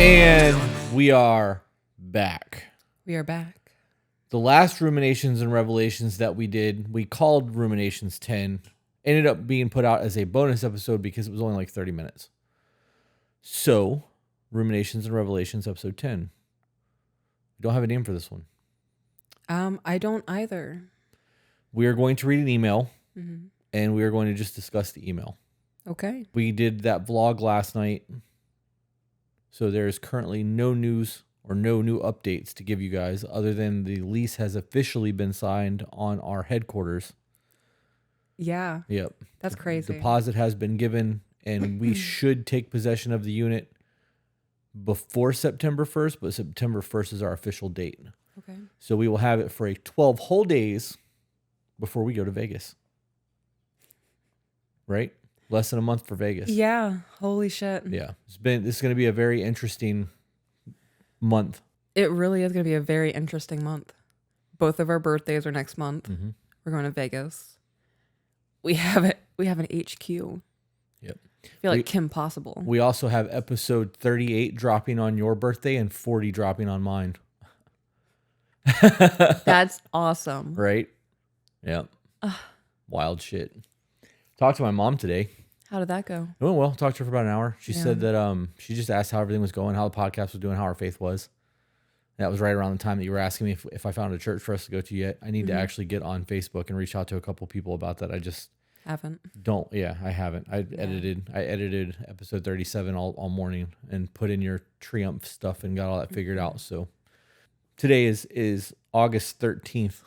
And we are back. We are back. The last Ruminations and Revelations that we did, we called Ruminations 10. Ended up being put out as a bonus episode because it was only like 30 minutes. So, Ruminations and Revelations episode 10. We don't have a name for this one. I don't either. We are going to read an email, and we are going to just discuss the email. Okay. We did that vlog last night, so there is currently no news or no new updates to give you guys other than the lease has officially been signed on our headquarters. Yeah. Yep. That's crazy. Deposit has been given, and we should take possession of the unit before September 1st, but September 1st is our official date. Okay. So we will have it for 12 whole days before we go to Vegas. Right? Less than a month for Vegas. Yeah. Holy shit. Yeah. This is going to be a very interesting month. It really is going to be a very interesting month. Both of our birthdays are next month. Mm-hmm. We're going to Vegas. We have an HQ. Yep. I feel like Kim Possible. We also have episode 38 dropping on your birthday and 40 dropping on mine. That's awesome. Right? Yep. Wild shit. Talked to my mom today. How did that go? It went well. Talked to her for about an hour. She said that she just asked how everything was going, how the podcast was doing, how our faith was. That was right around the time that you were asking me if I found a church for us to go to yet. I need to actually get on Facebook and reach out to a couple people about that. I just haven't. I haven't. I edited episode 37 all morning and put in your Triumph stuff and got all that figured out. So today is August 13th.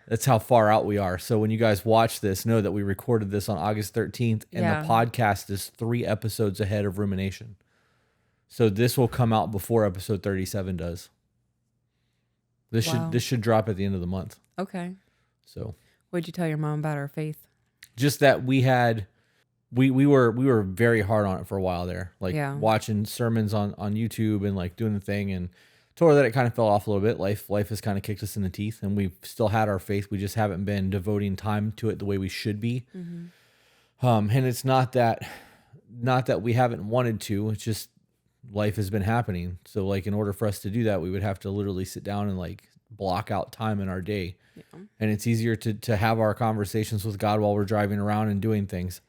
That's how far out we are. So when you guys watch this, know that we recorded this on August 13th and the podcast is 3 episodes ahead of Rumination. So this will come out before episode 37 does. This should drop at the end of the month. Okay. So what'd you tell your mom about our faith? Just that we were very hard on it for a while there. Like watching sermons on YouTube and like doing the thing, and told her that it kind of fell off a little bit. Life has kind of kicked us in the teeth, and we've still had our faith. We just haven't been devoting time to it the way we should be. And it's not that we haven't wanted to. It's just life has been happening. So like in order for us to do that, we would have to literally sit down and like block out time in our day. Yeah. And it's easier to have our conversations with God while we're driving around and doing things.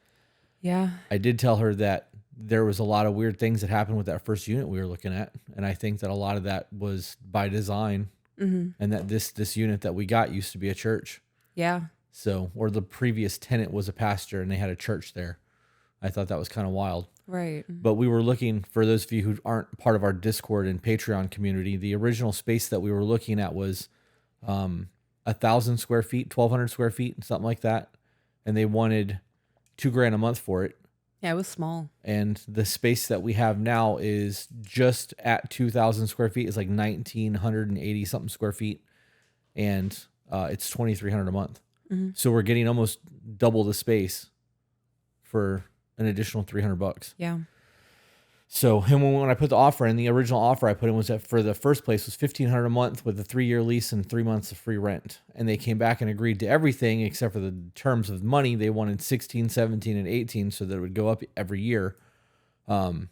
Yeah. I did tell her that there was a lot of weird things that happened with that first unit we were looking at. And I think that a lot of that was by design, and that this unit that we got used to be a church. Yeah. So, or the previous tenant was a pastor and they had a church there. I thought that was kind of wild. Right. But we were looking, for those of you who aren't part of our Discord and Patreon community, the original space that we were looking at was 1,000 square feet, 1,200 square feet, something like that. And they wanted $2,000 a month for it. Yeah, it was small. And the space that we have now is just at 2,000 square feet. It's like 1,980 something square feet. And it's $2,300 a month. So we're getting almost double the space for an additional $300. Yeah. So, and when I put the offer in, the original offer I put in was that for the first place was $1,500 a month with a 3-year lease and 3 months of free rent. And they came back and agreed to everything except for the terms of money. They wanted 16, 17, and 18 so that it would go up every year. And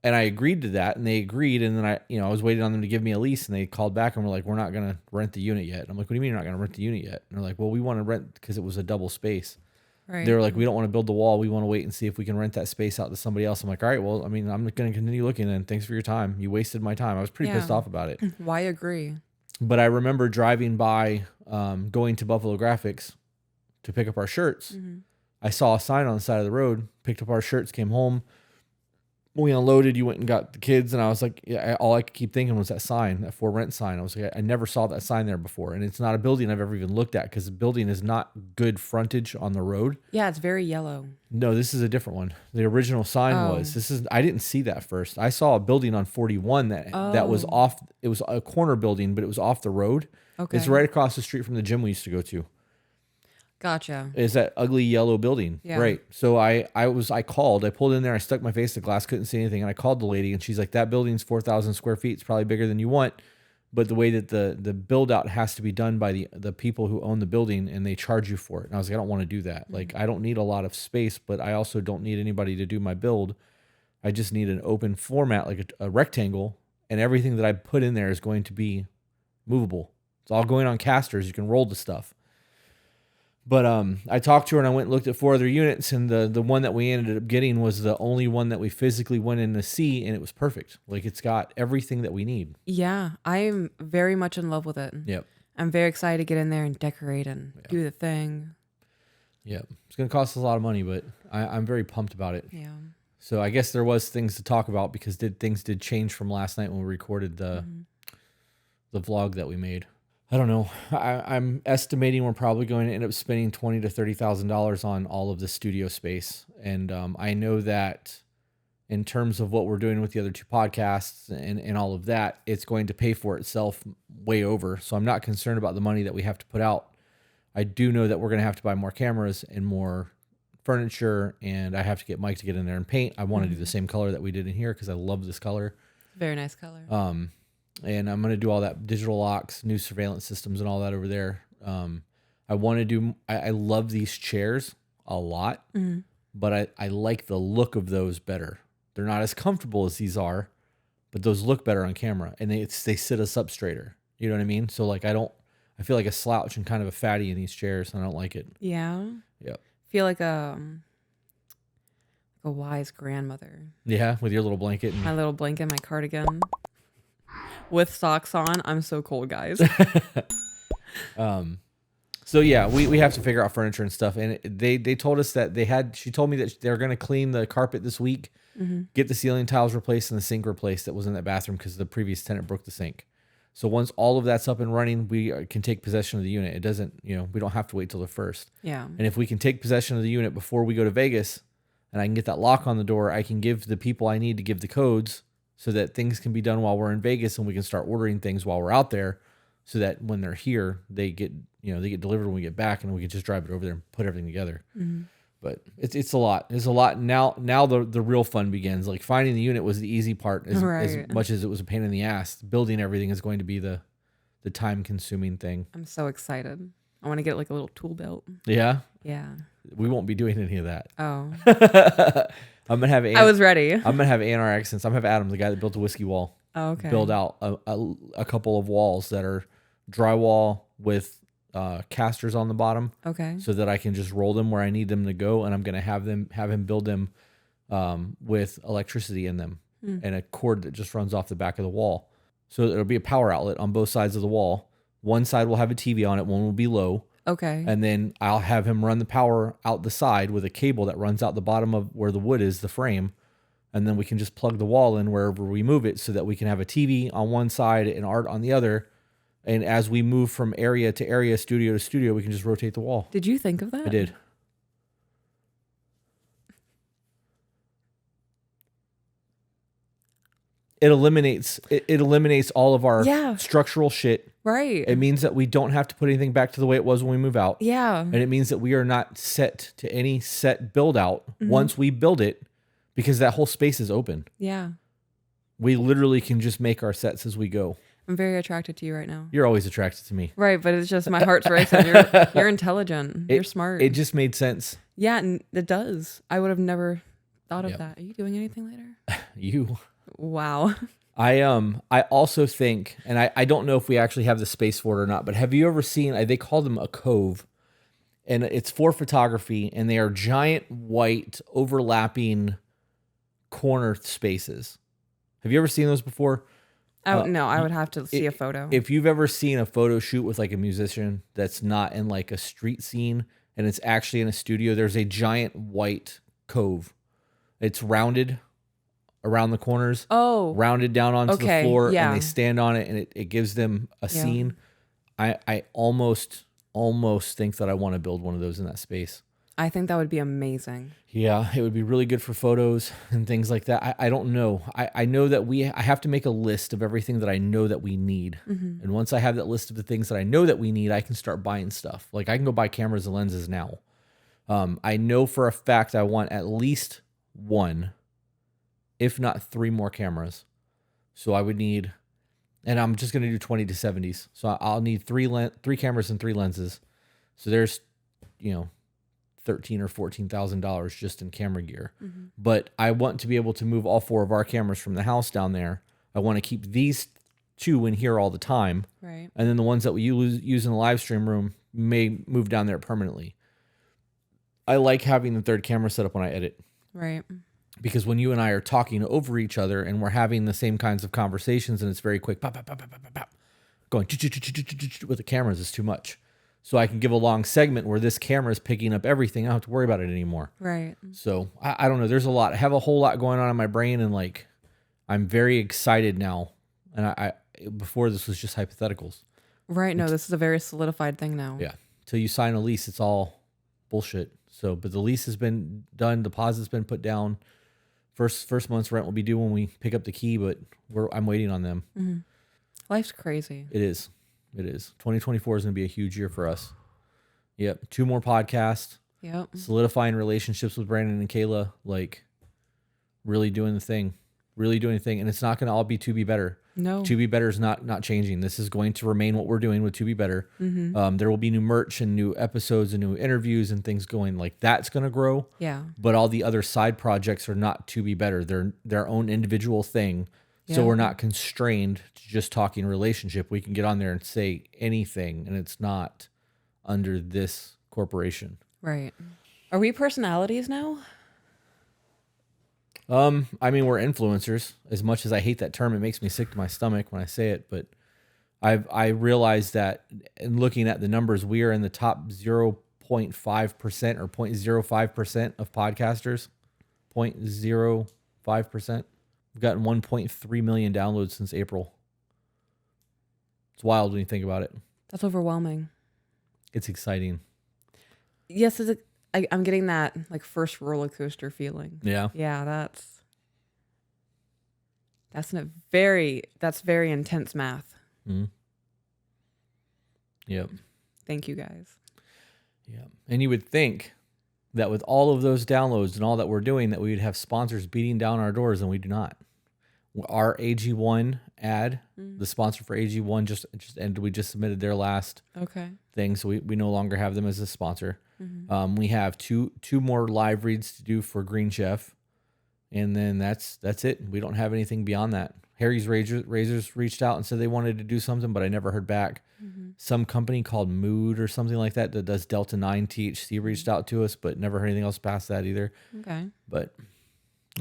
I agreed to that, and they agreed. And then I was waiting on them to give me a lease, and they called back and were like, "We're not going to rent the unit yet." And I'm like, "What do you mean you're not going to rent the unit yet?" And they're like, "Well, we want to rent because it was a double space." Right. They were like, "We don't want to build the wall. We want to wait and see if we can rent that space out to somebody else." I'm like, "All right, well, I mean, I'm going to continue looking, and thanks for your time. You wasted my time." I was pretty pissed off about it. Why agree? But I remember driving by, going to Buffalo Graphics to pick up our shirts. I saw a sign on the side of the road, picked up our shirts, came home. When we unloaded, you went and got the kids, and I was like, all I could keep thinking was that sign, that for rent sign. I was like, I never saw that sign there before, and it's not a building I've ever even looked at because the building is not good frontage on the road. Yeah, it's very yellow. No, this is a different one. The original sign was. I didn't see that first. I saw a building on 41 that was off. It was a corner building, but it was off the road. Okay, it's right across the street from the gym we used to go to. Gotcha. Is that ugly yellow building. Yeah. Right. So I called, I pulled in there, I stuck my face to glass, couldn't see anything. And I called the lady and she's like, that building's 4,000 square feet. It's probably bigger than you want. But the way that the build out has to be done by the people who own the building, and they charge you for it. And I was like, I don't want to do that. Like, I don't need a lot of space, but I also don't need anybody to do my build. I just need an open format, like a rectangle, and everything that I put in there is going to be movable. It's all going on casters. You can roll the stuff. But I talked to her and I went and looked at 4 other units, and the one that we ended up getting was the only one that we physically went in to see, and it was perfect. Like, it's got everything that we need. Yeah, I'm very much in love with it. Yep. I'm very excited to get in there and decorate and do the thing. Yep. It's going to cost us a lot of money, but I'm very pumped about it. Yeah. So I guess there was things to talk about because things did change from last night when we recorded the vlog that we made. I don't know. I'm estimating we're probably going to end up spending $20,000 to $30,000 on all of the studio space. And I know that in terms of what we're doing with the other 2 podcasts and all of that, it's going to pay for itself way over. So I'm not concerned about the money that we have to put out. I do know that we're going to have to buy more cameras and more furniture, and I have to get Mike to get in there and paint. I want to do the same color that we did in here because I love this color. Very nice color. And I'm going to do all that digital locks, new surveillance systems, and all that over there. I want to do, I love these chairs a lot, but I like the look of those better. They're not as comfortable as these are, but those look better on camera, and they sit us up straighter. You know what I mean? So like, I feel like a slouch and kind of a fatty in these chairs, and I don't like it. Yeah. Yep. Feel like a wise grandmother. Yeah, with your little blanket. My little blanket, my cardigan. With socks on. I'm so cold, guys. So yeah, we have to figure out furniture and stuff. And they told us that she told me that they're going to clean the carpet this week, get the ceiling tiles replaced and the sink replaced that was in that bathroom because the previous tenant broke the sink. So once all of that's up and running, we can take possession of the unit. It doesn't, we don't have to wait till the 1st. Yeah. And if we can take possession of the unit before we go to Vegas and I can get that lock on the door, I can give the people I need to give the codes so that things can be done while we're in Vegas, and we can start ordering things while we're out there so that when they're here, they get delivered when we get back, and we can just drive it over there and put everything together. But it's a lot. It's a lot. Now the real fun begins. Like, finding the unit was the easy part as much as it was a pain in the ass. Building everything is going to be the time consuming thing. I'm so excited. I want to get like a little tool belt. Yeah? Yeah. We won't be doing any of that. Oh. I'm gonna have I was ready. I'm gonna have A&R Accents. I'm gonna have Adam, the guy that built the whiskey wall, build out a couple of walls that are drywall with casters on the bottom. Okay. So that I can just roll them where I need them to go, and I'm gonna have him build them with electricity in them and a cord that just runs off the back of the wall. So it'll be a power outlet on both sides of the wall. One side will have a TV on it, one will be low. Okay. And then I'll have him run the power out the side with a cable that runs out the bottom of where the wood is, the frame. And then we can just plug the wall in wherever we move it so that we can have a TV on one side and art on the other. And as we move from area to area, studio to studio, we can just rotate the wall. Did you think of that? I did. It eliminates all of our structural shit. Right. It means that we don't have to put anything back to the way it was when we move out. Yeah. And it means that we are not set to any set build out once we build it, because that whole space is open. Yeah. We literally can just make our sets as we go. I'm very attracted to you right now. You're always attracted to me. Right, but it's just my heart's racing. You're intelligent. You're smart. It just made sense. Yeah, and it does. I would have never thought of that. Are you doing anything later? You. Wow. I also think, and I don't know if we actually have the space for it or not, but have you ever seen, they call them a cove, and it's for photography, and they are giant white overlapping corner spaces. Have you ever seen those before? Oh, no, I would have to see a photo. If you've ever seen a photo shoot with like a musician that's not in like a street scene and it's actually in a studio, there's a giant white cove. It's rounded around the corners. Oh. Rounded down onto the floor, yeah. and they stand on it, and it gives them a scene. I almost think that I want to build one of those in that space. I think that would be amazing. Yeah, it would be really good for photos and things like that. I don't know. I know that I have to make a list of everything that I know that we need. And once I have that list of the things that I know that we need, I can start buying stuff. Like, I can go buy cameras and lenses now. I know for a fact I want at least one, if not 3 more cameras. So I would need, and I'm just going to do 20 to 70s. So I'll need 3 cameras and 3 lenses. So there's, $13,000 or $14,000 just in camera gear. But I want to be able to move all 4 of our cameras from the house down there. I want to keep these 2 in here all the time. Right. And then the ones that we use in the live stream room may move down there permanently. I like having the 3rd camera set up when I edit. Right. Because when you and I are talking over each other and we're having the same kinds of conversations and it's very quick, pop, pop, pop, pop, pop, pop, going with the cameras is too much. So I can give a long segment where this camera is picking up everything. I don't have to worry about it anymore. Right. So I don't know. There's a lot. I have a whole lot going on in my brain, and like I'm very excited now. And I before this was just hypotheticals. Right. No, this is a very solidified thing now. Yeah. Till you sign a lease, it's all bullshit. So, but the lease has been done. Deposit's been put down. First month's rent will be due when we pick up the key, but I'm waiting on them. Mm-hmm. Life's crazy. It is. 2024 is going to be a huge year for us. Yep. 2 more podcasts. Yep. Solidifying relationships with Brandon and Kayla. Like really doing the thing. And it's not going to all be To Be Better. No. To Be Better is not changing. This is going to remain what we're doing with To Be Better. Mm-hmm. There will be new merch and new episodes and new interviews and things going. Like that's going to grow. Yeah. But all the other side projects are not To Be Better. They're their own individual thing. Yeah. So we're not constrained to just talking relationship. We can get on there and say anything, and it's not under this corporation. Right. Are we personalities now? I mean, we're influencers. As much as I hate that term, it makes me sick to my stomach when I say it. But I realized that in looking at the numbers, we are in the top 0.5% or 0.05% of podcasters. 0.05%. We've gotten 1.3 million downloads since April. It's wild when you think about it. That's overwhelming. It's exciting. Yes, I'm getting that like first roller coaster feeling. Yeah. Yeah, that's very intense math. Mm-hmm. Yep. Thank you guys. Yeah. And you would think that with all of those downloads and all that we're doing, that we would have sponsors beating down our doors, and we do not. Our AG1 ad, the sponsor for AG1 just ended. We just submitted their last thing, so we no longer have them as a sponsor. Mm-hmm. We have two more live reads to do for Green Chef, and then that's it. We don't have anything beyond that. Harry's Razors reached out and said they wanted to do something, but I never heard back. Mm-hmm. Some company called Mood or something like that does Delta 9 THC reached out to us, but never heard anything else past that either. Okay. But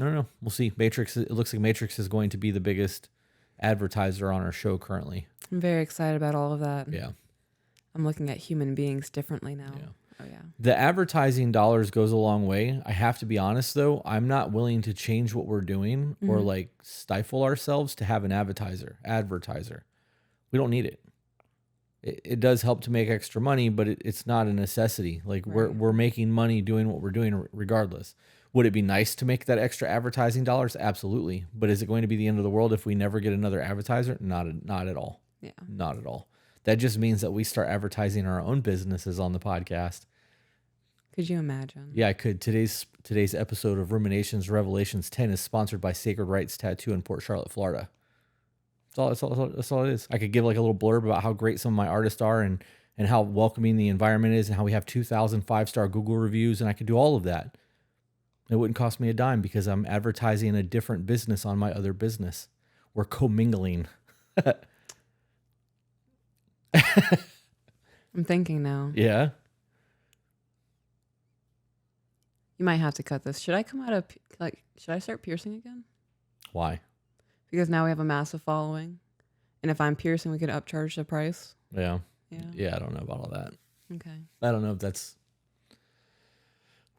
I don't know. We'll see. It looks like Matrix is going to be the biggest advertiser on our show currently. I'm very excited about all of that. Yeah. I'm looking at human beings differently now. Yeah. Oh, yeah. The advertising dollars goes a long way. I have to be honest, though. I'm not willing to change what we're doing or like stifle ourselves to have an advertiser. We don't need it. It does help to make extra money, but it's not a necessity. Like we're making money doing what we're doing regardless. Would it be nice to make that extra advertising dollars? Absolutely. But is it going to be the end of the world if we never get another advertiser? Not at all. Yeah. Not at all. That just means that we start advertising our own businesses on the podcast. Could you imagine? Yeah, I could. Today's episode of Ruminations Revelations 10 is sponsored by Sacred Rights Tattoo in Port Charlotte, Florida. That's all it is. I could give like a little blurb about how great some of my artists are and how welcoming the environment is and how we have 2,000 5-star Google reviews, and I could do all of that. It wouldn't cost me a dime because I'm advertising a different business on my other business. We're commingling. I'm thinking now. Yeah. You might have to cut this. Should I come out of should I start piercing again? Why? Because now we have a massive following. And if I'm piercing, we could upcharge the price. Yeah. Yeah. Yeah, I don't know about all that. Okay. I don't know if that's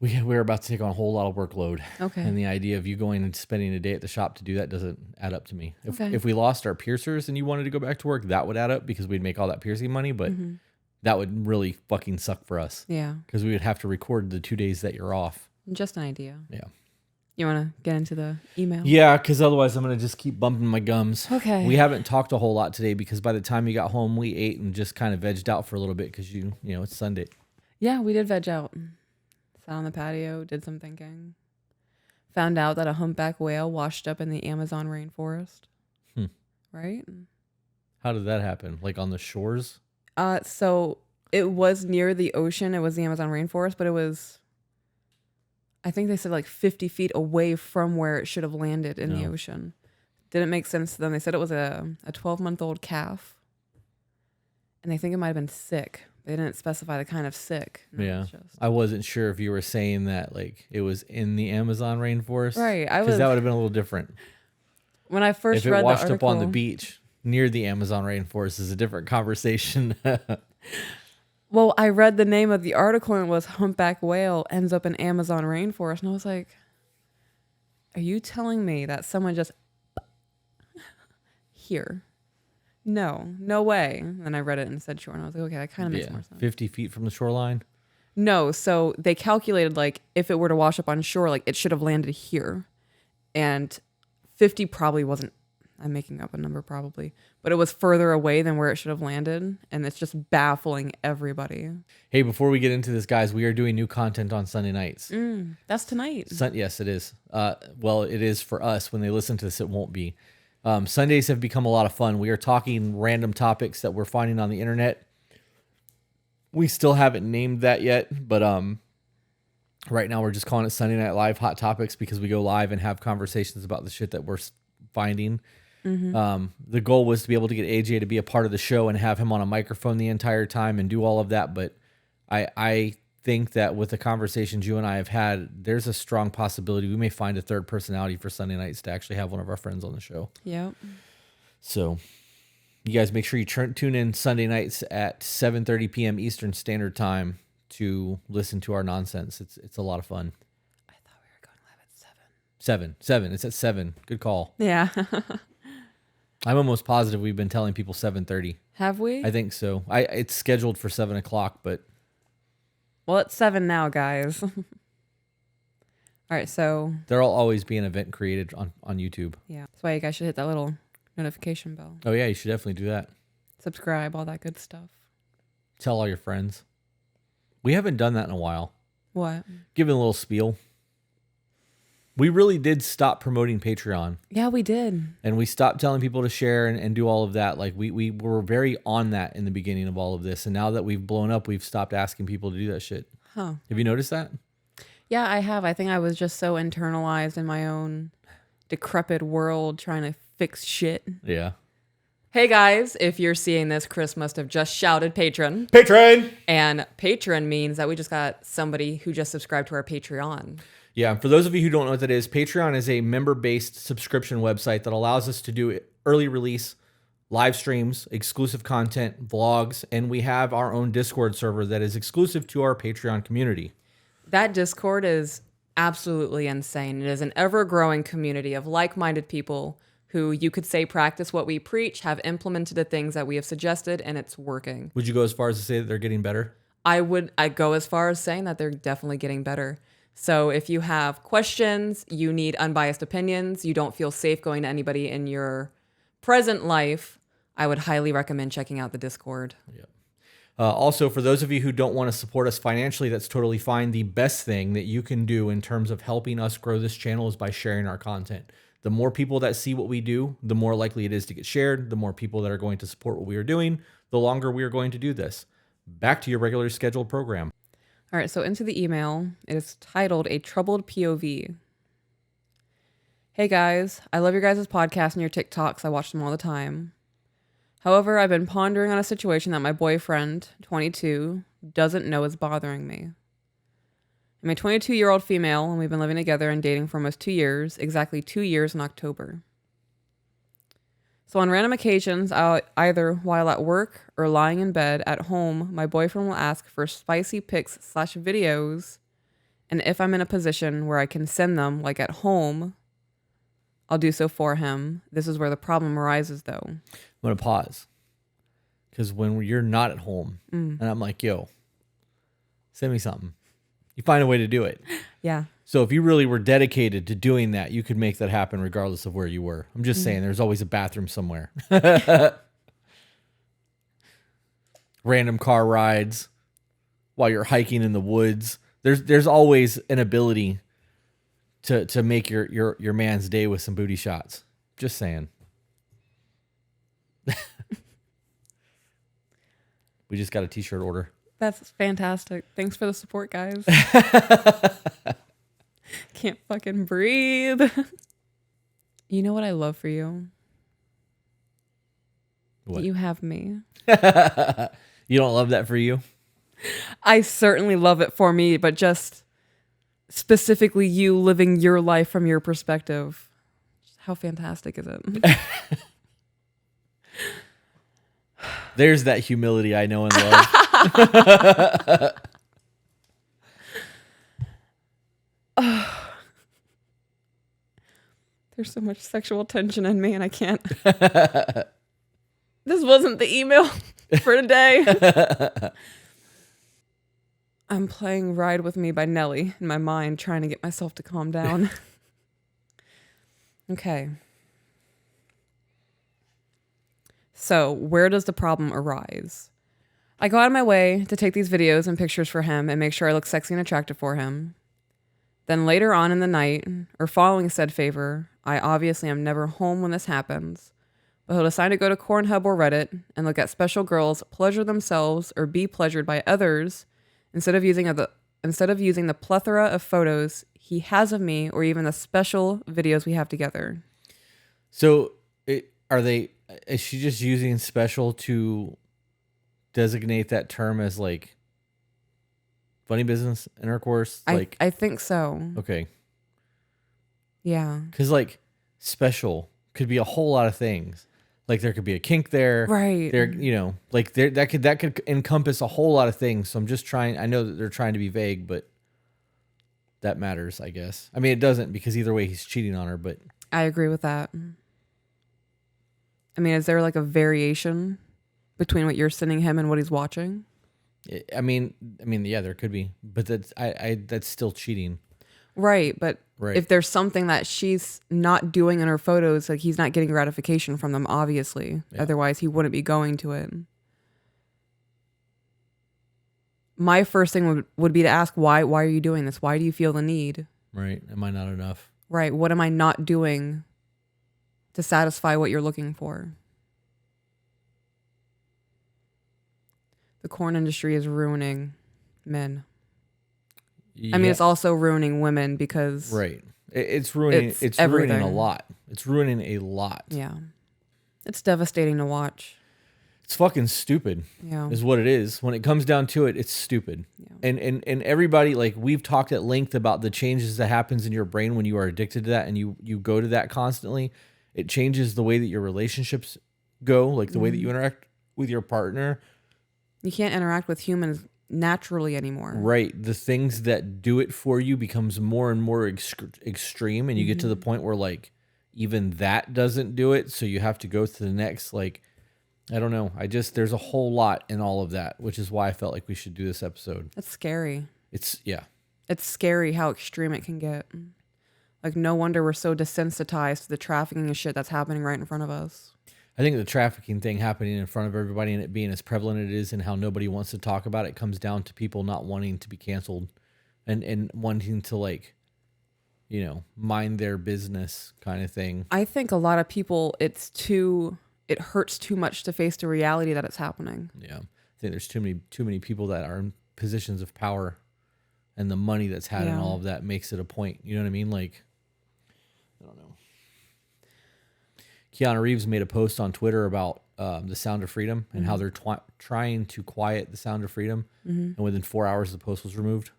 we're about to take on a whole lot of workload. Okay. And the idea of you going and spending a day at the shop to do that doesn't add up to me. If we lost our piercers and you wanted to go back to work, that would add up because we'd make all that piercing money, but that would really fucking suck for us. Yeah. Because we would have to record the 2 days that you're off. Just an idea. Yeah. You want to get into the email? Yeah, because otherwise I'm going to just keep bumping my gums. Okay. We haven't talked a whole lot today because by the time you got home, we ate and just kind of vegged out for a little bit because you know, it's Sunday. Yeah, we did veg out. Sat on the patio, did some thinking. Found out that a humpback whale washed up in the Amazon rainforest. Right? How did that happen? Like on the shores? So it was near the ocean. It was the Amazon rainforest, but it was I think they said like 50 feet away from where it should have landed in the No. ocean. Didn't make sense to them. They said it was a 12-month-old calf. And they think it might have been sick. They didn't specify the kind of sick. No, Yeah. it's just- I wasn't sure if you were saying that like it was in the Amazon rainforest. Right. I Because was that would have been a little different. when I first If it read the washed article, up on the beach near the Amazon rainforest is a different conversation. Well, I read the name of the article and it was humpback whale ends up in Amazon rainforest. And I was like, are you telling me that someone just here? No way. And then I read it and said shore. And I was like, okay, that kind of makes more sense. 50 feet from the shoreline. No, so they calculated like if it were to wash up on shore, like it should have landed here. And 50 probably wasn't, I'm making up a number probably, but it was further away than where it should have landed. And it's just baffling everybody. Hey, before we get into this, guys, we are doing new content on Sunday nights. That's tonight. Yes, it is. Well, it is for us. When they listen to this, it won't be. Sundays have become a lot of fun. We are talking random topics that we're finding on the internet. We still haven't named that yet, but right now we're just calling it Sunday Night Live Hot Topics because we go live and have conversations about the shit that we're finding. The goal was to be able to get AJ to be a part of the show and have him on a microphone the entire time and do all of that. But I think that with the conversations you and I have had, there's a strong possibility we may find a third personality for Sunday nights to actually have one of our friends on the show. Yep. So you guys make sure you tune in Sunday nights at 7:30 p.m. Eastern Standard Time to listen to our nonsense. It's a lot of fun. I thought we were going live at 7. 7. It's at 7. Good call. Yeah. I'm almost positive we've been telling people 7:30. Have we? I think so. It's scheduled for 7 o'clock, but Well, it's 7 now, guys. All right, so there'll always be an event created on YouTube. yeah, that's why you guys should hit that little notification bell. Oh yeah, you should definitely do that. Subscribe, all that good stuff. Tell all your friends. We haven't done that in a while. What? Give it a little spiel. We really did stop promoting Patreon. Yeah, we did. And we stopped telling people to share and do all of that. Like we were very on that in the beginning of all of this. And now that we've blown up, we've stopped asking people to do that shit. Huh. Have you noticed that? Yeah, I have. I think I was just so internalized in my own decrepit world trying to fix shit. Yeah. Hey guys, if you're seeing this, Chris must have just shouted patron. Patron! And patron means that we just got somebody who just subscribed to our Patreon. Yeah, for those of you who don't know what that is, Patreon is a member-based subscription website that allows us to do early release, live streams, exclusive content, vlogs, and we have our own Discord server that is exclusive to our Patreon community. That Discord is absolutely insane. It is an ever-growing community of like-minded people who you could say practice what we preach, have implemented the things that we have suggested, and it's working. Would you go as far as to say that they're getting better? I'd go as far as saying that they're definitely getting better. So if you have questions, you need unbiased opinions, you don't feel safe going to anybody in your present life, I would highly recommend checking out the Discord. Yep. Also, for those of you who don't want to support us financially, that's totally fine. The best thing that you can do in terms of helping us grow this channel is by sharing our content. The more people that see what we do, the more likely it is to get shared, the more people that are going to support what we are doing, the longer we are going to do this. Back to your regular scheduled program. All right, so into the email. It is titled A Troubled POV. Hey guys, I love your guys' podcasts and your TikToks. I watch them all the time. However, I've been pondering on a situation that my boyfriend, 22, doesn't know is bothering me. I'm a 22-year-old female, and we've been living together and dating for almost 2 years, exactly 2 years in October. So on random occasions, either while at work or lying in bed at home, my boyfriend will ask for spicy pics/videos, and if I'm in a position where I can send them, like at home, I'll do so for him. This is where the problem arises, though. I'm going to pause. Because when you're not at home, and I'm like, yo, send me something. You find a way to do it. Yeah. So if you really were dedicated to doing that, you could make that happen regardless of where you were. I'm just saying, there's always a bathroom somewhere. Random car rides while you're hiking in the woods. There's always an ability to make your man's day with some booty shots. Just saying. We just got a t-shirt order. That's fantastic. Thanks for the support, guys. can't fucking breathe. You know what I love for you? What? You have me. You don't love that for you? I certainly love it for me, but just specifically you living your life from your perspective. How fantastic is it? There's that humility I know and love. There's so much sexual tension in me and I can't. This wasn't the email for today. I'm playing Ride With Me by Nelly in my mind, trying to get myself to calm down. Okay. So, where does the problem arise? I go out of my way to take these videos and pictures for him and make sure I look sexy and attractive for him. Then later on in the night, or following said favor, I obviously am never home when this happens, but he'll decide to go to Pornhub or Reddit and look at special girls pleasure themselves or be pleasured by others instead of using the plethora of photos he has of me or even the special videos we have together. So, is she just using special to designate that term as like funny business intercourse? Like, I think so. okay. Yeah. Because like special could be a whole lot of things. Like there could be a kink there, Right? There, like there that could encompass a whole lot of things. So I'm just trying. I know that they're trying to be vague, but that matters, I guess. I mean, it doesn't because either way he's cheating on her. But I agree with that. I mean, is there like a variation between what you're sending him and what he's watching? I mean, yeah, there could be, but that's still cheating. Right, but Right. if there's something that she's not doing in her photos, like he's not getting gratification from them, obviously. Yeah. Otherwise, he wouldn't be going to it. My first thing would be to ask, why are you doing this? Why do you feel the need? Right. Am I not enough? Right. What am I not doing to satisfy what you're looking for? The porn industry is ruining men. Yeah. I mean, it's also ruining women because right. It's ruining. It's ruining a lot. It's ruining a lot. Yeah, it's devastating to watch. It's fucking stupid. Yeah, is what it is. When it comes down to it, it's stupid. Yeah. And everybody, like we've talked at length about the changes that happens in your brain when you are addicted to that and you go to that constantly. It changes the way that your relationships go, like the way that you interact with your partner. You can't interact with humans naturally anymore. Right. The things that do it for you becomes more and more extreme, and you get to the point where like even that doesn't do it, so you have to go to the next. Like, I don't know. There's a whole lot in all of that, which is why I felt like we should do this episode. That's scary. It's scary how extreme it can get. Like, no wonder we're so desensitized to the trafficking and shit that's happening right in front of us. I think the trafficking thing happening in front of everybody and it being as prevalent it is and how nobody wants to talk about it comes down to people not wanting to be canceled and wanting to like, mind their business kind of thing. I think a lot of people, it hurts too much to face the reality that it's happening. Yeah. I think there's too many people that are in positions of power and the money that's had in all of that makes it a point. You know what I mean? Like, I don't know. Keanu Reeves made a post on Twitter about the Sound of Freedom and how they're trying to quiet the Sound of Freedom. And within 4 hours, the post was removed.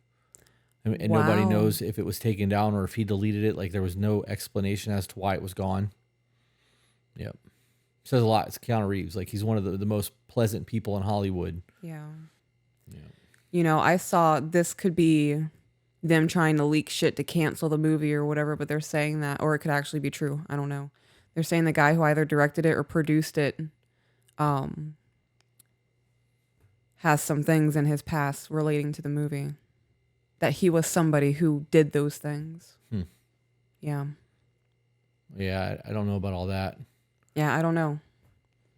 And nobody knows if it was taken down or if he deleted it. Like, there was no explanation as to why it was gone. Yep. Says a lot. It's Keanu Reeves. Like, he's one of the most pleasant people in Hollywood. Yeah. Yeah. I saw this could be them trying to leak shit to cancel the movie or whatever, but they're saying that, or it could actually be true. I don't know. They're saying the guy who either directed it or produced it has some things in his past relating to the movie. That he was somebody who did those things. Yeah. Yeah, I don't know about all that. Yeah, I don't know.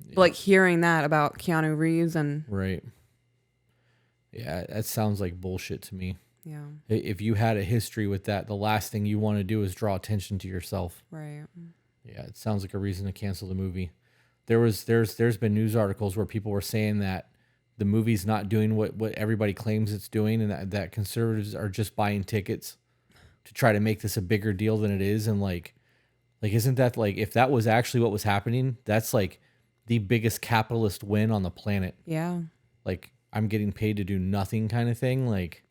Yeah. But like hearing that about Keanu Reeves and... Right. Yeah, that sounds like bullshit to me. Yeah. If you had a history with that, the last thing you want to do is draw attention to yourself. Right. Yeah, it sounds like a reason to cancel the movie. There's been news articles where people were saying that the movie's not doing what everybody claims it's doing, and that conservatives are just buying tickets to try to make this a bigger deal than it is. And like isn't that like, if that was actually what was happening, that's like the biggest capitalist win on the planet. Yeah. Like, I'm getting paid to do nothing kind of thing. Like,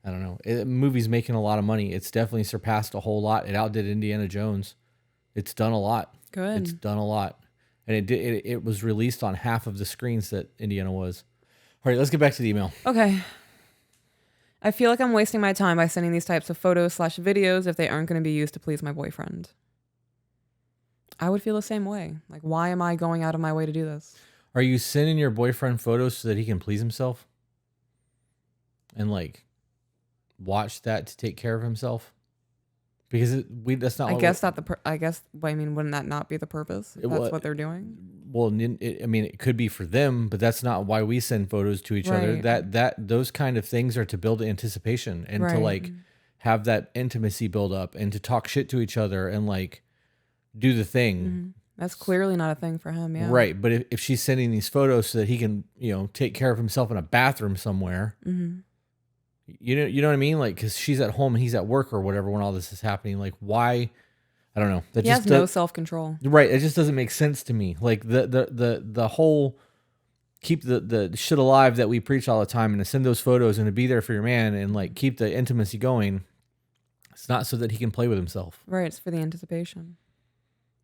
I don't know. Movie's making a lot of money. It's definitely surpassed a whole lot. It outdid Indiana Jones. It's done a lot. Good. It's done a lot. And it was released on half of the screens that Indiana was. All right, let's get back to the email. Okay. I feel like I'm wasting my time by sending these types of photos/videos if they aren't going to be used to please my boyfriend. I would feel the same way. Like, why am I going out of my way to do this? Are you sending your boyfriend photos so that he can please himself? And like watch that to take care of himself? Because that's not. I guess wouldn't that not be the purpose? That's what they're doing. Well, I mean, it could be for them, but that's not why we send photos to each other. Those kind of things are to build anticipation and to like have that intimacy build up and to talk shit to each other and like do the thing. Mm-hmm. That's clearly not a thing for him. Yeah. Right. But if she's sending these photos so that he can, take care of himself in a bathroom somewhere, you know what I mean? Like, cause she's at home and he's at work or whatever when all this is happening. Like, why? I don't know. He has no self-control. Right. It just doesn't make sense to me. Like the whole keep the shit alive that we preach all the time and to send those photos and to be there for your man and like keep the intimacy going. It's not so that he can play with himself. Right. It's for the anticipation.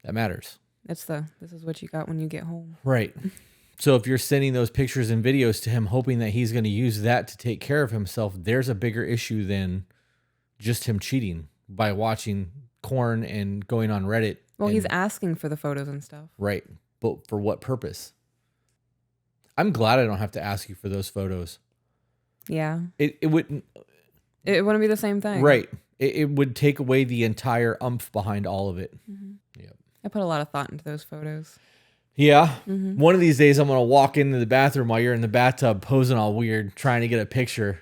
That matters. This is what you got when you get home. Right. So if you're sending those pictures and videos to him, hoping that he's going to use that to take care of himself, there's a bigger issue than just him cheating by watching porn and going on Reddit. Well, he's asking for the photos and stuff. Right. But for what purpose? I'm glad I don't have to ask you for those photos. Yeah. It wouldn't. It wouldn't be the same thing. Right. It would take away the entire umph behind all of it. Mm-hmm. Yep. I put a lot of thought into those photos. Yeah. Mm-hmm. One of these days I'm going to walk into the bathroom while you're in the bathtub posing all weird, trying to get a picture.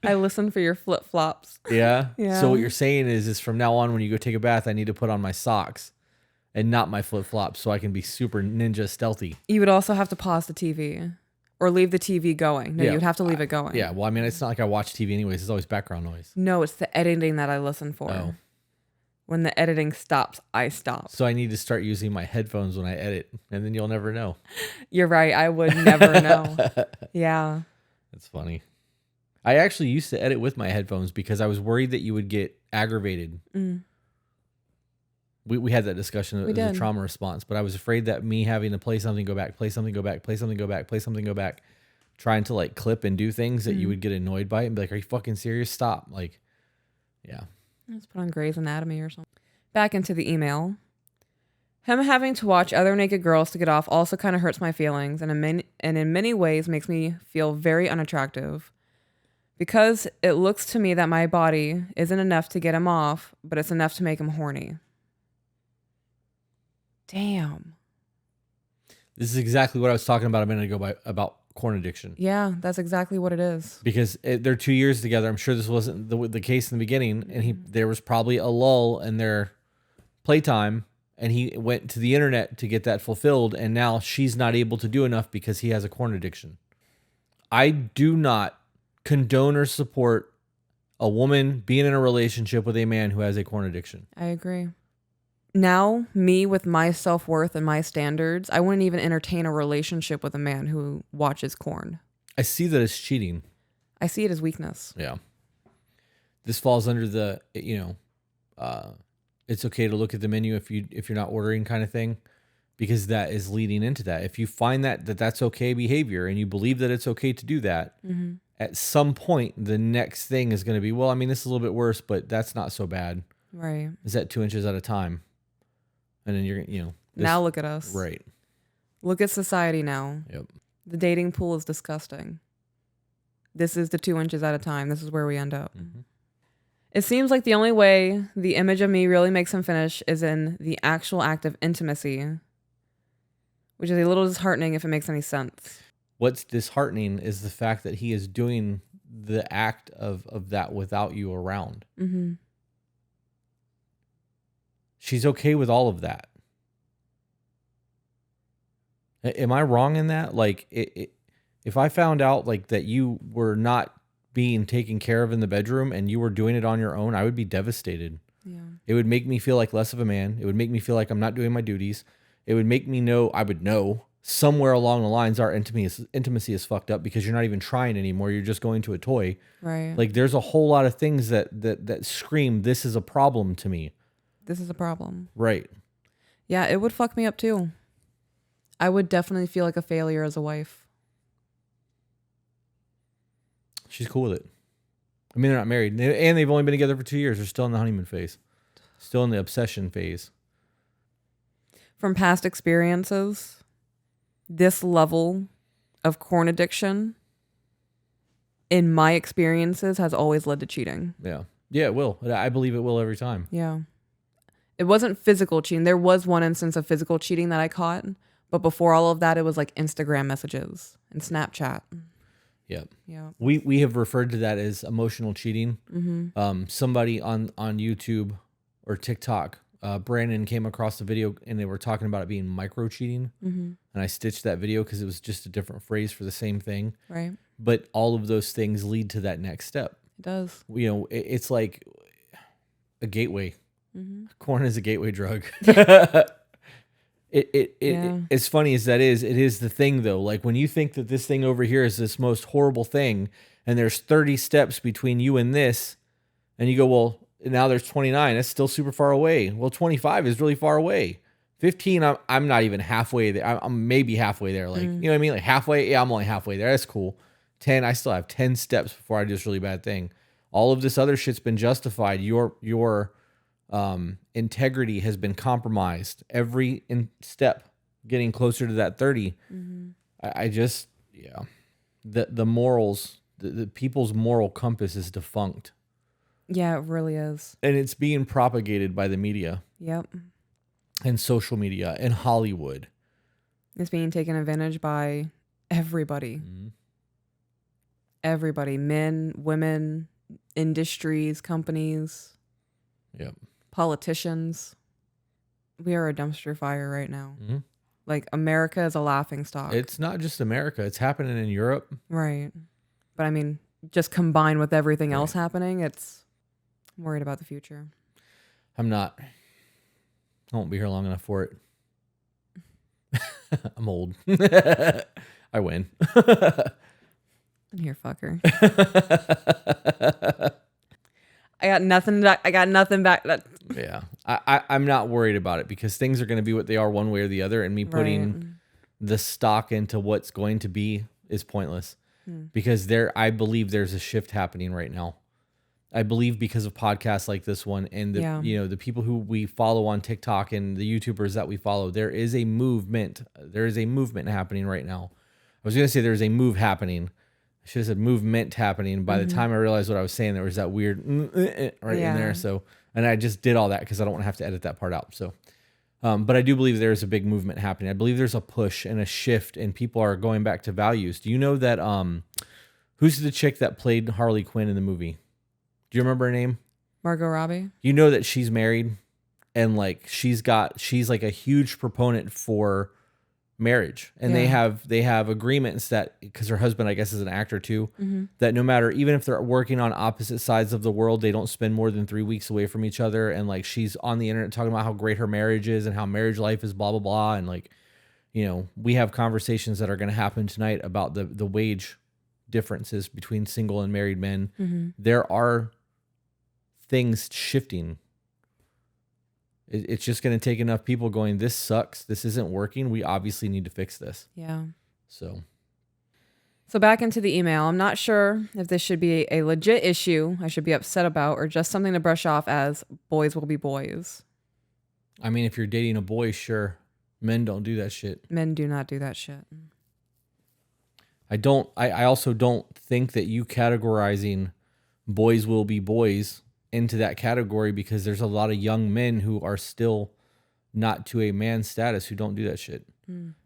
I listen for your flip-flops. Yeah? Yeah. So what you're saying is from now on when you go take a bath, I need to put on my socks and not my flip-flops so I can be super ninja stealthy. You would also have to pause the TV or leave the TV going. No, you'd have to leave it going. Yeah. Well, I mean, it's not like I watch TV anyways. It's always background noise. No, it's the editing that I listen for. Oh. When the editing stops, I stop. So I need to start using my headphones when I edit, and then you'll never know. You're right. I would never know. Yeah. That's funny. I actually used to edit with my headphones because I was worried that you would get aggravated. Mm. We had that discussion as a trauma response, but I was afraid that me having to play something, go back, play something, go back, play something, go back, play something, go back, trying to like clip and do things that you would get annoyed by it and be like, are you fucking serious? Stop. Like, yeah. Let's put on Grey's Anatomy or something. Back into the email. Him having to watch other naked girls to get off also kind of hurts my feelings and in many ways makes me feel very unattractive. Because it looks to me that my body isn't enough to get him off, but it's enough to make him horny. Damn. This is exactly what I was talking about a minute ago about corn addiction. Yeah, that's exactly what it is. Because they're 2 years together. I'm sure this wasn't the case in the beginning. And there was probably a lull in their playtime. And he went to the internet to get that fulfilled. And now she's not able to do enough because he has a corn addiction. I do not condone or support a woman being in a relationship with a man who has a corn addiction. I agree. Now, me with my self-worth and my standards, I wouldn't even entertain a relationship with a man who watches corn. I see that as cheating. I see it as weakness. Yeah. This falls under the, it's okay to look at the menu if you're not ordering kind of thing, because that is leading into that. If you find that's okay behavior and you believe that it's okay to do that, at some point the next thing is going to be, well, I mean, this is a little bit worse, but that's not so bad. Right. Is that 2 inches at a time? And then you're, now look at us. Right. Look at society now. Yep. The dating pool is disgusting. This is the 2 inches at a time. This is where we end up. Mm-hmm. It seems like the only way the image of me really makes him finish is in the actual act of intimacy, which is a little disheartening if it makes any sense. What's disheartening is the fact that he is doing the act of that without you around. Mm-hmm. She's okay with all of that. Am I wrong in that? Like, if I found out like that you were not being taken care of in the bedroom and you were doing it on your own, I would be devastated. Yeah. It would make me feel like less of a man. It would make me feel like I'm not doing my duties. It would make me know, I would know somewhere along the lines our intimacy is fucked up because you're not even trying anymore. You're just going to a toy. Right. Like there's a whole lot of things that scream, this is a problem to me. This is a problem. Right. Yeah, it would fuck me up too. I would definitely feel like a failure as a wife. She's cool with it. I mean, they're not married and they've only been together for 2 years. They're still in the honeymoon phase, still in the obsession phase. From past experiences, this level of corn addiction, in my experiences, has always led to cheating. Yeah. Yeah, it will. I believe it will every time. Yeah. It wasn't physical cheating. There was one instance of physical cheating that I caught, but before all of that, it was like Instagram messages and Snapchat. Yeah. Yeah. We have referred to that as emotional cheating. Somebody on YouTube or TikTok, Brandon came across the video and they were talking about it being micro cheating. And I stitched that video because it was just a different phrase for the same thing. Right. But all of those things lead to that next step. It does. You know, it's like a gateway. Corn is a gateway drug. As funny as that is, it is the thing though. Like when you think that this thing over here is this most horrible thing, and there's 30 steps between you and this, and you go, well, now there's 29. That's still super far away. Well, 25 is really far away. 15, I'm not even halfway there. I'm maybe halfway there. Like, you know what I mean? Like halfway. Yeah, I'm only halfway there. That's cool. 10, I still have 10 steps before I do this really bad thing. All of this other shit's been justified. Your integrity has been compromised. Every step getting closer to that 30. I just, yeah. The morals, the people's moral compass is defunct. Yeah, it really is. And it's being propagated by the media. Yep. And social media and Hollywood. It's being taken advantage by everybody. Everybody. Men, women, industries, companies. Yep. Politicians. We are a dumpster fire right now. Like America is a laughing stock. It's not just America. It's happening in Europe. Right. But I mean, just combined with everything else happening, I'm worried about the future. I'm not. I won't be here long enough for it. I'm old. I win. I'm here, fucker. I got nothing back. Yeah. I'm not worried about it because things are going to be what they are one way or the other. And me putting the stock into what's going to be is pointless because I believe there's a shift happening right now. I believe because of podcasts like this one and the people who we follow on TikTok and the YouTubers that we follow, there is a movement. There is a movement happening right now. I was going to say there's a move happening. I should have said movement happening. By the time I realized what I was saying, there was that weird right in there. So, and I just did all that because I don't want to have to edit that part out. So, but I do believe there's a big movement happening. I believe there's a push and a shift and people are going back to values. Do you know that, who's the chick that played Harley Quinn in the movie? Do you remember her name? Margot Robbie. You know that she's married and like she's like a huge proponent for marriage. And they have agreements that, because her husband, I guess, is an actor too, that no matter, even if they're working on opposite sides of the world, they don't spend more than 3 weeks away from each other. And like she's on the internet talking about how great her marriage is and how marriage life is blah, blah, blah. And like, you know, we have conversations that are going to happen tonight about the wage differences between single and married men. There are things shifting. It's just going to take enough people going, this sucks. This isn't working. We obviously need to fix this. Yeah. So back into the email. I'm not sure if this should be a legit issue I should be upset about or just something to brush off as boys will be boys. I mean, if you're dating a boy, sure. Men don't do that shit. Men do not do that shit. I also don't think that you categorizing boys will be boys into that category because there's a lot of young men who are still not to a man status who don't do that shit.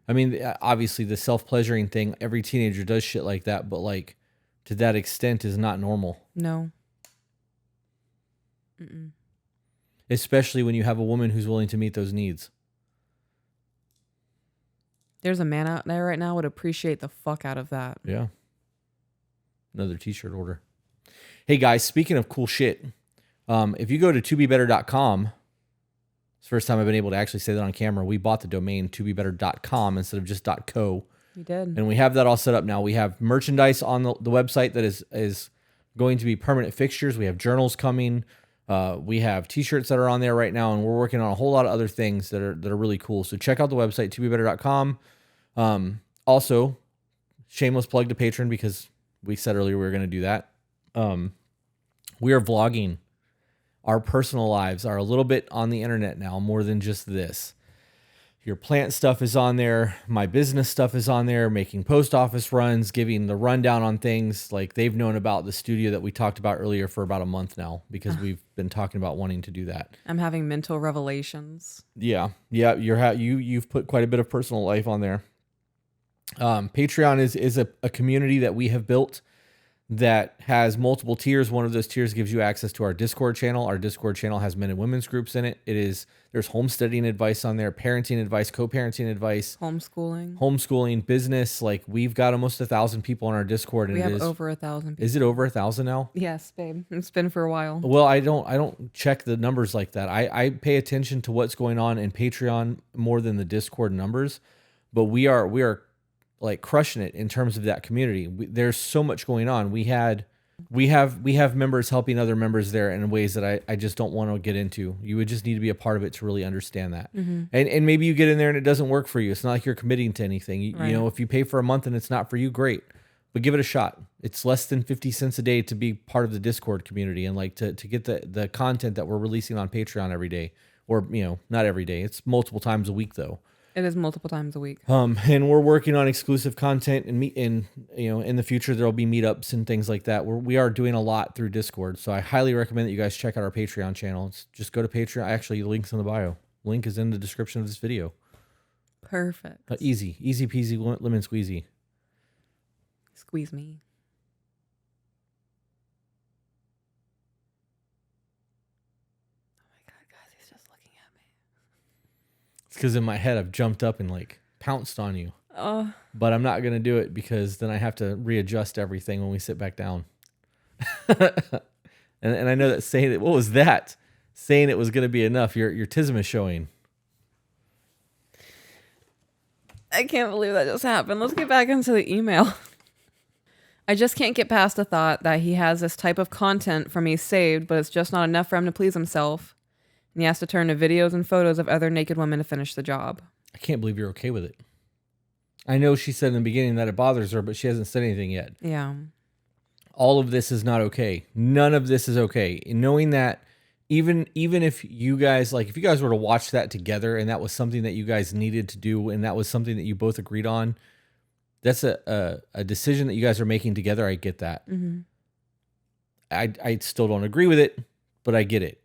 I mean, obviously the self-pleasuring thing, every teenager does shit like that, but like to that extent is not normal. No. Especially when you have a woman who's willing to meet those needs. There's a man out there right now would appreciate the fuck out of that. Yeah. Another t-shirt order. Hey guys, speaking of cool shit, if you go to tobebetter.com, it's the first time I've been able to actually say that on camera. We bought the domain tobebetter.com instead of just .co. You did. And we have that all set up now. We have merchandise on the website that is going to be permanent fixtures. We have journals coming. We have t-shirts that are on there right now, and we're working on a whole lot of other things that are really cool. So check out the website, tobebetter.com. Also, shameless plug to Patreon because we said earlier we were going to do that. We are vlogging. Our personal lives are a little bit on the internet now, more than just this. Your plant stuff is on there. My business stuff is on there, making post office runs, giving the rundown on things. Like they've known about the studio that we talked about earlier for about a month now because we've been talking about wanting to do that. I'm having mental revelations. Yeah. You've put quite a bit of personal life on there. Patreon is a community that we have built that has multiple tiers. One of those tiers gives you access to our Discord channel. Our Discord channel has men and women's groups in it. There's homesteading advice on there, parenting advice, co-parenting advice, homeschooling, business. Like we've got almost 1,000 people on our Discord. And we have over 1,000 people. Is it over 1,000 now? Yes, babe. It's been for a while. Well, I don't check the numbers like that. I pay attention to what's going on in Patreon more than the Discord numbers, but we are like crushing it in terms of that community. There's so much going on. We have members helping other members there in ways that I just don't want to get into. You would just need to be a part of it to really understand that. Mm-hmm. And maybe you get in there and it doesn't work for you. It's not like you're committing to anything. Right. You know, if you pay for a month and it's not for you, great. But give it a shot. It's less than 50 cents a day to be part of the Discord community and like to get the content that we're releasing on Patreon every day. Or, you know, not every day. It's multiple times a week though. It is multiple times a week. And we're working on exclusive content and in the future there'll be meetups and things like that. We are doing a lot through Discord. So I highly recommend that you guys check out our Patreon channel. Just go to Patreon. Actually, the link's in the bio. Link is in the description of this video. Perfect. Easy peasy lemon squeezy. Squeeze me. It's because in my head I've jumped up and like pounced on you. But I'm not going to do it because then I have to readjust everything when we sit back down. and I know that saying it, what was that? Saying it was going to be enough. Your tism is showing. I can't believe that just happened. Let's get back into the email. I just can't get past the thought that he has this type of content from me saved, but it's just not enough for him to please himself. And he has to turn to videos and photos of other naked women to finish the job. I can't believe you're okay with it. I know she said in the beginning that it bothers her, but she hasn't said anything yet. Yeah. All of this is not okay. None of this is okay. And knowing that even if you guys, like if you guys were to watch that together and that was something that you guys needed to do and that was something that you both agreed on, that's a decision that you guys are making together. I get that. Mm-hmm. I still don't agree with it, but I get it.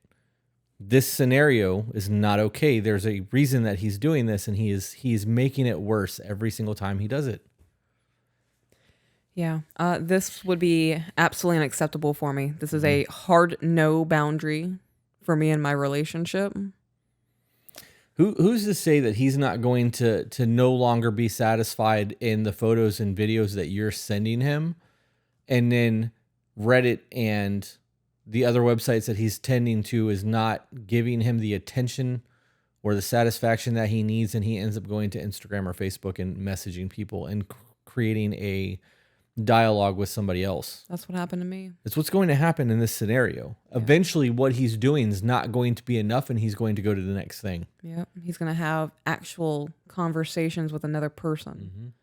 This scenario is not okay. There's a reason that he's doing this, and he is making it worse every single time he does it. Yeah, this would be absolutely unacceptable for me. This is a hard no boundary for me in my relationship. Who's to say that he's not going to no longer be satisfied in the photos and videos that you're sending him, and then Reddit and the other websites that he's tending to is not giving him the attention or the satisfaction that he needs, and he ends up going to Instagram or Facebook and messaging people and creating a dialogue with somebody else. That's what happened to me. It's what's going to happen in this scenario. Yeah. Eventually, what he's doing is not going to be enough, and he's going to go to the next thing. Yep. He's going to have actual conversations with another person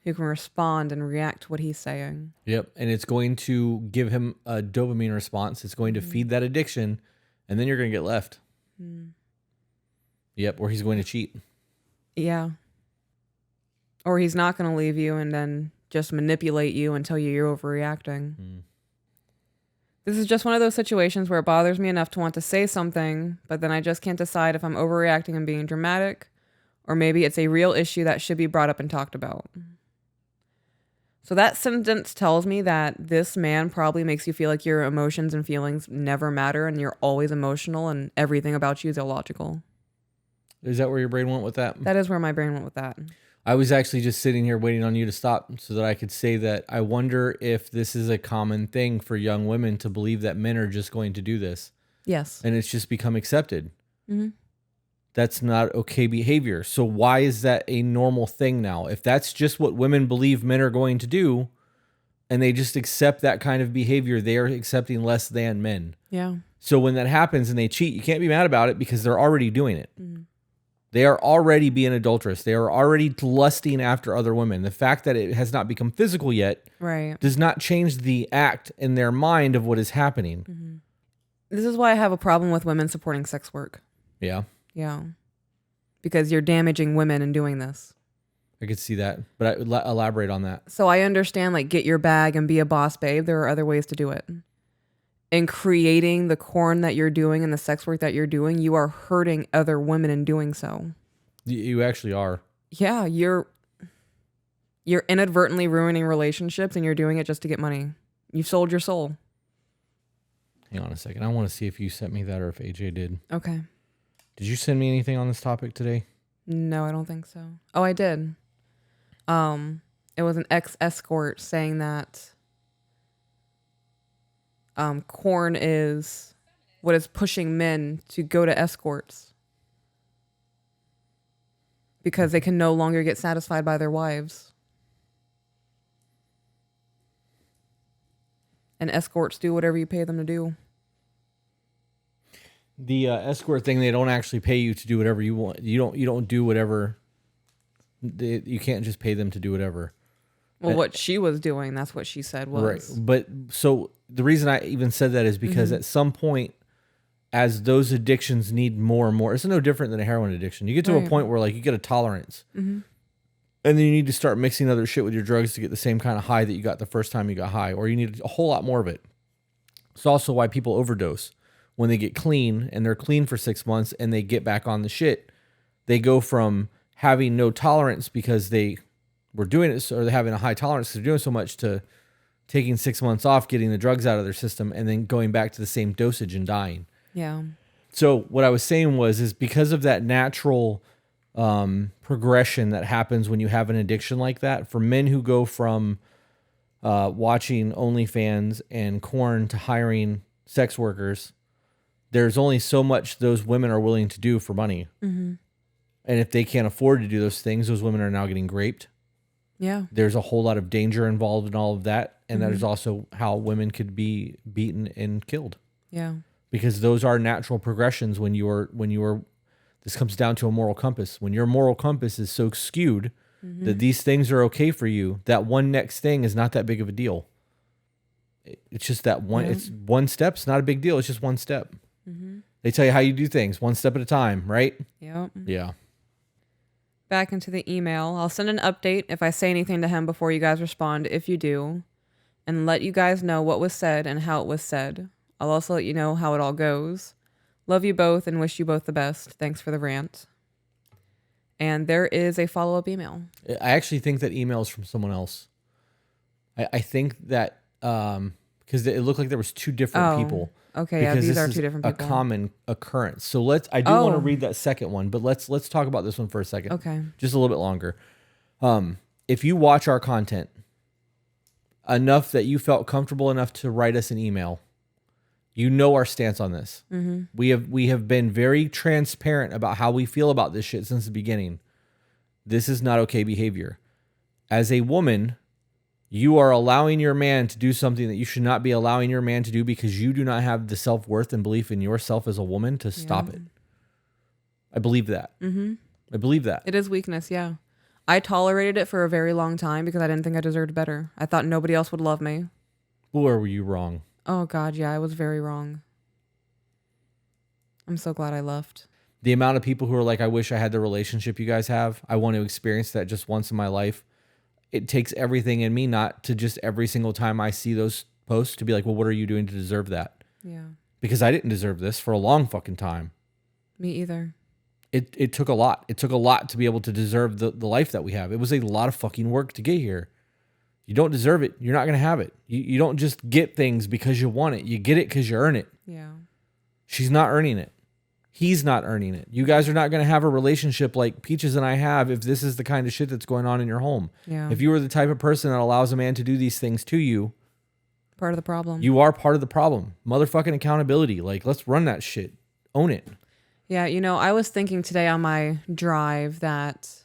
who can respond and react to what he's saying. Yep. And it's going to give him a dopamine response. It's going to feed that addiction, and then you're going to get left. Yep. Or he's going to cheat. Yeah. Or he's not going to leave you and then just manipulate you and tell you you're overreacting. This is just one of those situations where it bothers me enough to want to say something, but then I just can't decide if I'm overreacting and being dramatic, or maybe it's a real issue that should be brought up and talked about. So that sentence tells me that this man probably makes you feel like your emotions and feelings never matter and you're always emotional and everything about you is illogical. Is that where your brain went with that? That is where my brain went with that. I was actually just sitting here waiting on you to stop so that I could say that I wonder if this is a common thing for young women to believe that men are just going to do this. Yes. And it's just become accepted. Mm-hmm. That's not okay behavior. So why is that a normal thing now? If that's just what women believe men are going to do, and they just accept that kind of behavior, they are accepting less than men. Yeah. So when that happens and they cheat, you can't be mad about it because they're already doing it. Mm-hmm. They are already being adulterous. They are already lusting after other women. The fact that it has not become physical yet Right. does not change the act in their mind of what is happening. Mm-hmm. This is why I have a problem with women supporting sex work. Yeah. Yeah. Because you're damaging women in doing this. I could see that, but I would elaborate on that. So I understand, like, get your bag and be a boss babe. There are other ways to do it. In creating the corn that you're doing and the sex work that you're doing, you are hurting other women in doing so. You actually are. Yeah, you're inadvertently ruining relationships, and you're doing it just to get money. You've sold your soul. Hang on a second. I want to see if you sent me that or if AJ did. Okay. Did you send me anything on this topic today? No, I don't think so. Oh, I did. It was an ex-escort saying that corn is what is pushing men to go to escorts because they can no longer get satisfied by their wives. And escorts do whatever you pay them to do. The escort thing, they don't actually pay you to do whatever you want. You don't do whatever. You can't just pay them to do whatever. Well, what she was doing, that's what she said was. Right. But so the reason I even said that is because at some point, as those addictions need more and more, it's no different than a heroin addiction. You get to a point where like you get a tolerance. And then you need to start mixing other shit with your drugs to get the same kind of high that you got the first time you got high, or you need a whole lot more of it. It's also why people overdose. When they get clean and they're clean for 6 months and they get back on the shit, they go from having no tolerance because they were doing it, or they're having a high tolerance because they're doing so much, to taking 6 months off, getting the drugs out of their system, and then going back to the same dosage and dying. Yeah. So what I was saying is because of that natural progression that happens when you have an addiction like that, for men who go from watching OnlyFans and corn to hiring sex workers, there's only so much those women are willing to do for money. And if they can't afford to do those things, those women are now getting raped. Yeah. There's a whole lot of danger involved in all of that. And that is also how women could be beaten and killed. Yeah. Because those are natural progressions when this comes down to a moral compass. When your moral compass is so skewed that these things are okay for you, that one next thing is not that big of a deal. It's just that one, it's one step. It's not a big deal. It's just one step. They tell you how you do things one step at a time, right? Yep. Yeah. Back into the email. I'll send an update if I say anything to him before you guys respond, if you do, and let you guys know what was said and how it was said. I'll also let you know how it all goes. Love you both and wish you both the best. Thanks for the rant. And there is a follow-up email. I actually think that email is from someone else. I think that because it looked like there was two different people. Okay, yeah, these are two different people. A common occurrence. So I do want to read that second one, but let's talk about this one for a second. Okay. Just a little bit longer. If you watch our content enough that you felt comfortable enough to write us an email, you know our stance on this. We have been very transparent about how we feel about this shit since the beginning. This is not okay behavior. As a woman, you are allowing your man to do something that you should not be allowing your man to do because you do not have the self-worth and belief in yourself as a woman to stop it. I believe that. I believe that. It is weakness, yeah. I tolerated it for a very long time because I didn't think I deserved better. I thought nobody else would love me. Or were you wrong? Oh, God, yeah, I was very wrong. I'm so glad I left. The amount of people who are like, I wish I had the relationship you guys have. I want to experience that just once in my life. It takes everything in me not to just every single time I see those posts to be like, well, what are you doing to deserve that? Yeah. Because I didn't deserve this for a long fucking time. Me either. It took a lot. It took a lot to be able to deserve the life that we have. It was a lot of fucking work to get here. You don't deserve it. You're not going to have it. You don't just get things because you want it. You get it because you earn it. Yeah. She's not earning it. He's not earning it. You guys are not going to have a relationship like Peaches and I have if this is the kind of shit that's going on in your home. Yeah. If you are the type of person that allows a man to do these things to you, Part of the problem. you are part of the problem. Motherfucking accountability. Like, let's run that shit. Own it. Yeah, I was thinking today on my drive that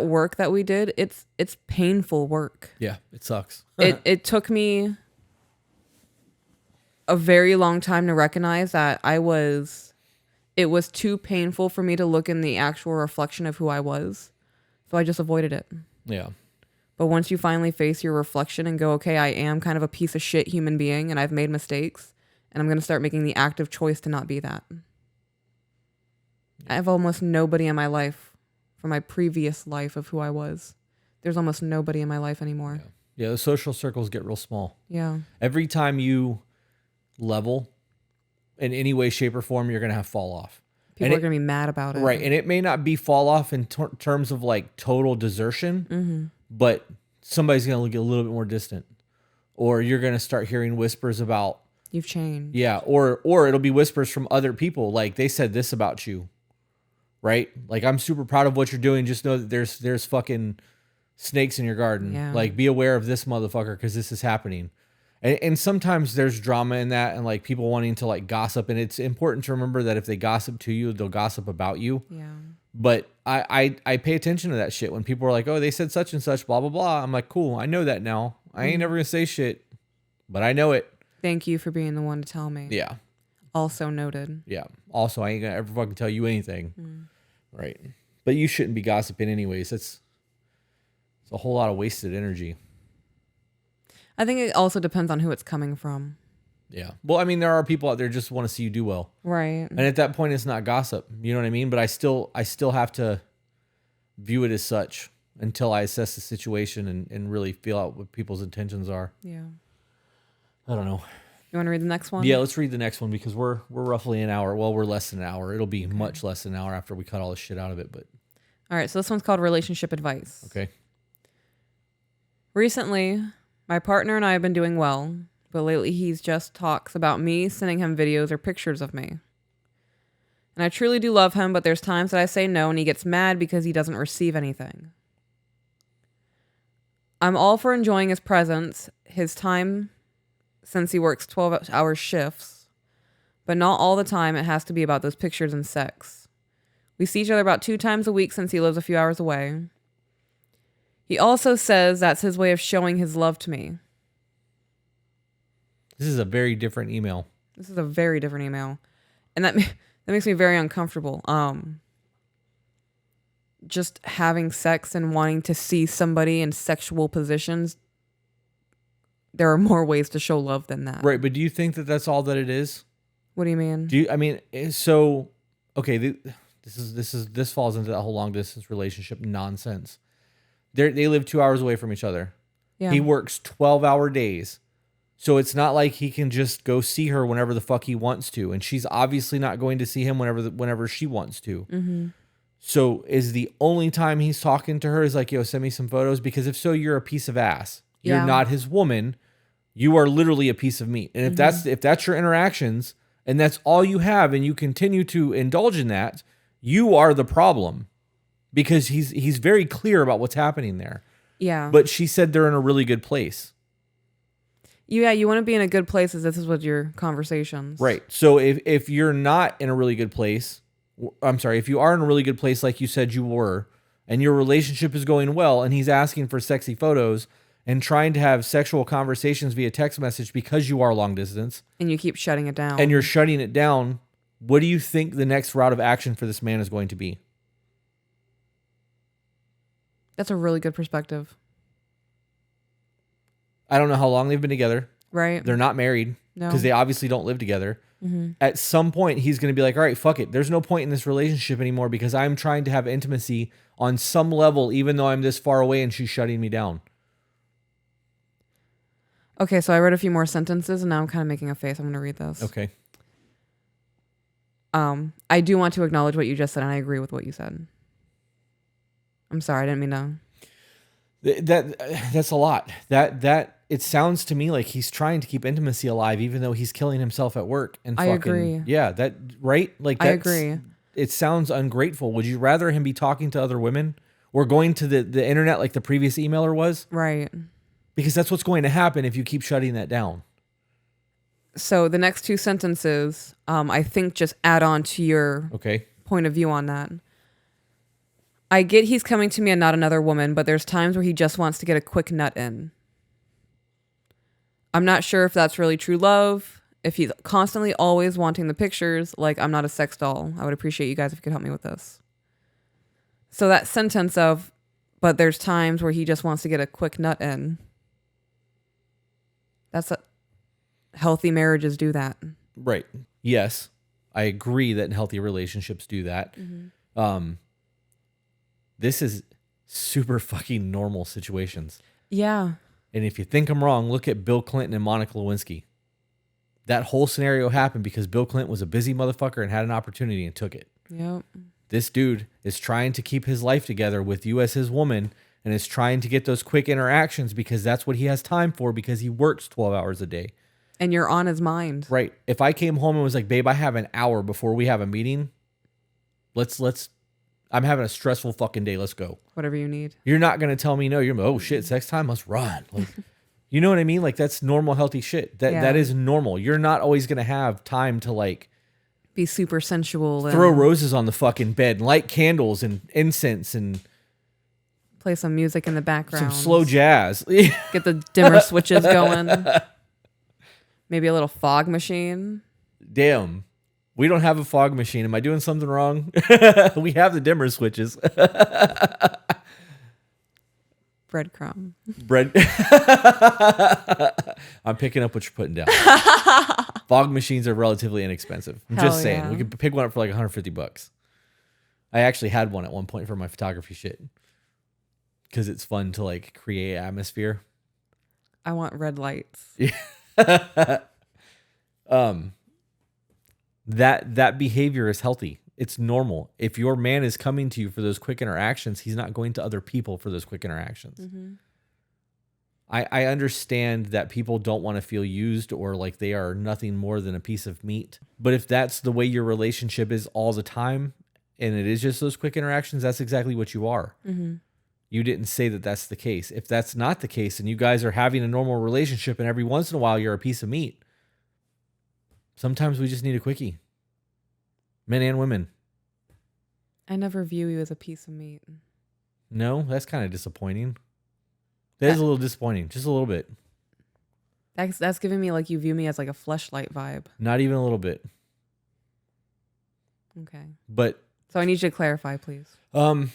work that we did, it's painful work. Yeah, it sucks. It took me a very long time to recognize that it was too painful for me to look in the actual reflection of who I was. So I just avoided it. Yeah. But once you finally face your reflection and go, okay, I am kind of a piece of shit human being and I've made mistakes and I'm going to start making the active choice to not be that. I have almost nobody in my life from my previous life of who I was. There's almost nobody in my life anymore. Yeah, the social circles get real small. Yeah. Every time you level in any way, shape, or form, you're going to have fall off. People are going to be mad about it. Right. And it may not be fall off in terms of like total desertion, but somebody's going to get a little bit more distant. Or you're going to start hearing whispers about, you've changed. Yeah. Or it'll be whispers from other people. Like, they said this about you. Right? Like, I'm super proud of what you're doing. Just know that there's fucking snakes in your garden. Yeah. Like, be aware of this motherfucker because this is happening. And sometimes there's drama in that and like people wanting to like gossip. And it's important to remember that if they gossip to you, they'll gossip about you. Yeah. But I pay attention to that shit when people are like, oh, they said such and such, blah, blah, blah. I'm like, cool, I know that now. I ain't never going to say shit, but I know it. Thank you for being the one to tell me. Yeah. Also noted. Yeah. Also, I ain't going to ever fucking tell you anything. Right. But you shouldn't be gossiping anyways. It's a whole lot of wasted energy. I think it also depends on who it's coming from. Yeah. Well, I mean, there are people out there just want to see you do well. Right. And at that point, it's not gossip. You know what I mean? But I still have to view it as such until I assess the situation and really feel out what people's intentions are. Yeah. I don't know. You want to read the next one? Yeah, let's read the next one because we're roughly an hour. Well, we're less than an hour. It'll be much less than an hour after we cut all this shit out of it. But all right. So this one's called Relationship Advice. Okay. Recently, my partner and I have been doing well, but lately he's just talks about me sending him videos or pictures of me. And I truly do love him, but there's times that I say no and he gets mad because he doesn't receive anything. I'm all for enjoying his presence, his time, since he works 12-hour shifts, but not all the time it has to be about those pictures and sex. We see each other about 2 times a week since he lives a few hours away. He also says that's his way of showing his love to me. This is a very different email. This is a very different email. And that makes me very uncomfortable. Just having sex and wanting to see somebody in sexual positions, there are more ways to show love than that. Right, but do you think that that's all that it is? What do you mean? So okay, this falls into that whole long distance relationship nonsense. They live 2 hours away from each other. Yeah. He works 12-hour days. So it's not like he can just go see her whenever the fuck he wants to. And she's obviously not going to see him whenever she wants to. Mm-hmm. So is the only time he's talking to her is like, yo, send me some photos? Because if so, you're a piece of ass. You're not his woman. You are literally a piece of meat. And if that's your interactions and that's all you have and you continue to indulge in that, you are the problem. Because he's very clear about what's happening there. Yeah. But she said they're in a really good place. Yeah, you want to be in a good place as this is with your conversations. Right. So if you're not in a really good place, I'm sorry, if you are in a really good place like you said you were, and your relationship is going well, and he's asking for sexy photos and trying to have sexual conversations via text message because you are long distance. And you keep shutting it down. And you're shutting it down, what do you think the next route of action for this man is going to be? That's a really good perspective. I don't know how long they've been together. Right. They're not married because they obviously don't live together. Mm-hmm. At some point, he's going to be like, all right, fuck it. There's no point in this relationship anymore because I'm trying to have intimacy on some level, even though I'm this far away and she's shutting me down. Okay, so I read a few more sentences and now I'm kind of making a face. I'm going to read this. Okay. I do want to acknowledge what you just said and I agree with what you said. I'm sorry, I didn't mean to. That's a lot. That it sounds to me like he's trying to keep intimacy alive, even though he's killing himself at work and I fucking agree. yeah. That right? Like I that's agree. it sounds ungrateful. Would you rather him be talking to other women or going to the internet like the previous emailer was? Right. Because that's what's going to happen if you keep shutting that down. So the next two sentences, I think just add on to your Okay. point of view on that. I get he's coming to me and not another woman, but there's times where he just wants to get a quick nut in. I'm not sure if that's really true love, if he's constantly always wanting the pictures, like I'm not a sex doll. I would appreciate you guys if you could help me with this. So that sentence of, but there's times where he just wants to get a quick nut in. That's a, healthy marriages do that. Right. Yes. I agree that healthy relationships do that. This is super fucking normal situations. Yeah. And if you think I'm wrong, look at Bill Clinton and Monica Lewinsky. That whole scenario happened because Bill Clinton was a busy motherfucker and had an opportunity and took it. Yep. This dude is trying to keep his life together with you as his woman and is trying to get those quick interactions because that's what he has time for because he works 12 hours a day. And you're on his mind. Right. If I came home and was like, babe, I have an hour before we have a meeting. I'm having a stressful fucking day. Let's go. Whatever you need. You're not going to tell me no. You're oh shit, sex time. Let's run. Like, you know what I mean? Like that's normal, healthy shit. That is normal. You're not always going to have time to like be super sensual. Throw roses on the fucking bed, light candles and incense and play some music in the background. Some slow jazz. Get the dimmer switches going. Maybe a little fog machine. Damn. We don't have a fog machine. Am I doing something wrong? We have the dimmer switches. Breadcrumb. I'm picking up what you're putting down. Fog machines are relatively inexpensive. I'm just saying. Yeah. We could pick one up for like $150. I actually had one at one point for my photography shit. Because it's fun to like create atmosphere. I want red lights. That behavior is healthy. It's normal. If your man is coming to you for those quick interactions, he's not going to other people for those quick interactions. Mm-hmm. I understand that people don't want to feel used or like they are nothing more than a piece of meat. But if that's the way your relationship is all the time, and it is just those quick interactions, that's exactly what you are. Mm-hmm. You didn't say that that's the case. If that's not the case, and you guys are having a normal relationship, and every once in a while you're a piece of meat, sometimes we just need a quickie. Men and women. I never view you as a piece of meat. No, that's kind of disappointing. That is a little disappointing, just a little bit. That's giving me like you view me as like a fleshlight vibe. Not even a little bit. Okay. But so I need you to clarify, please. I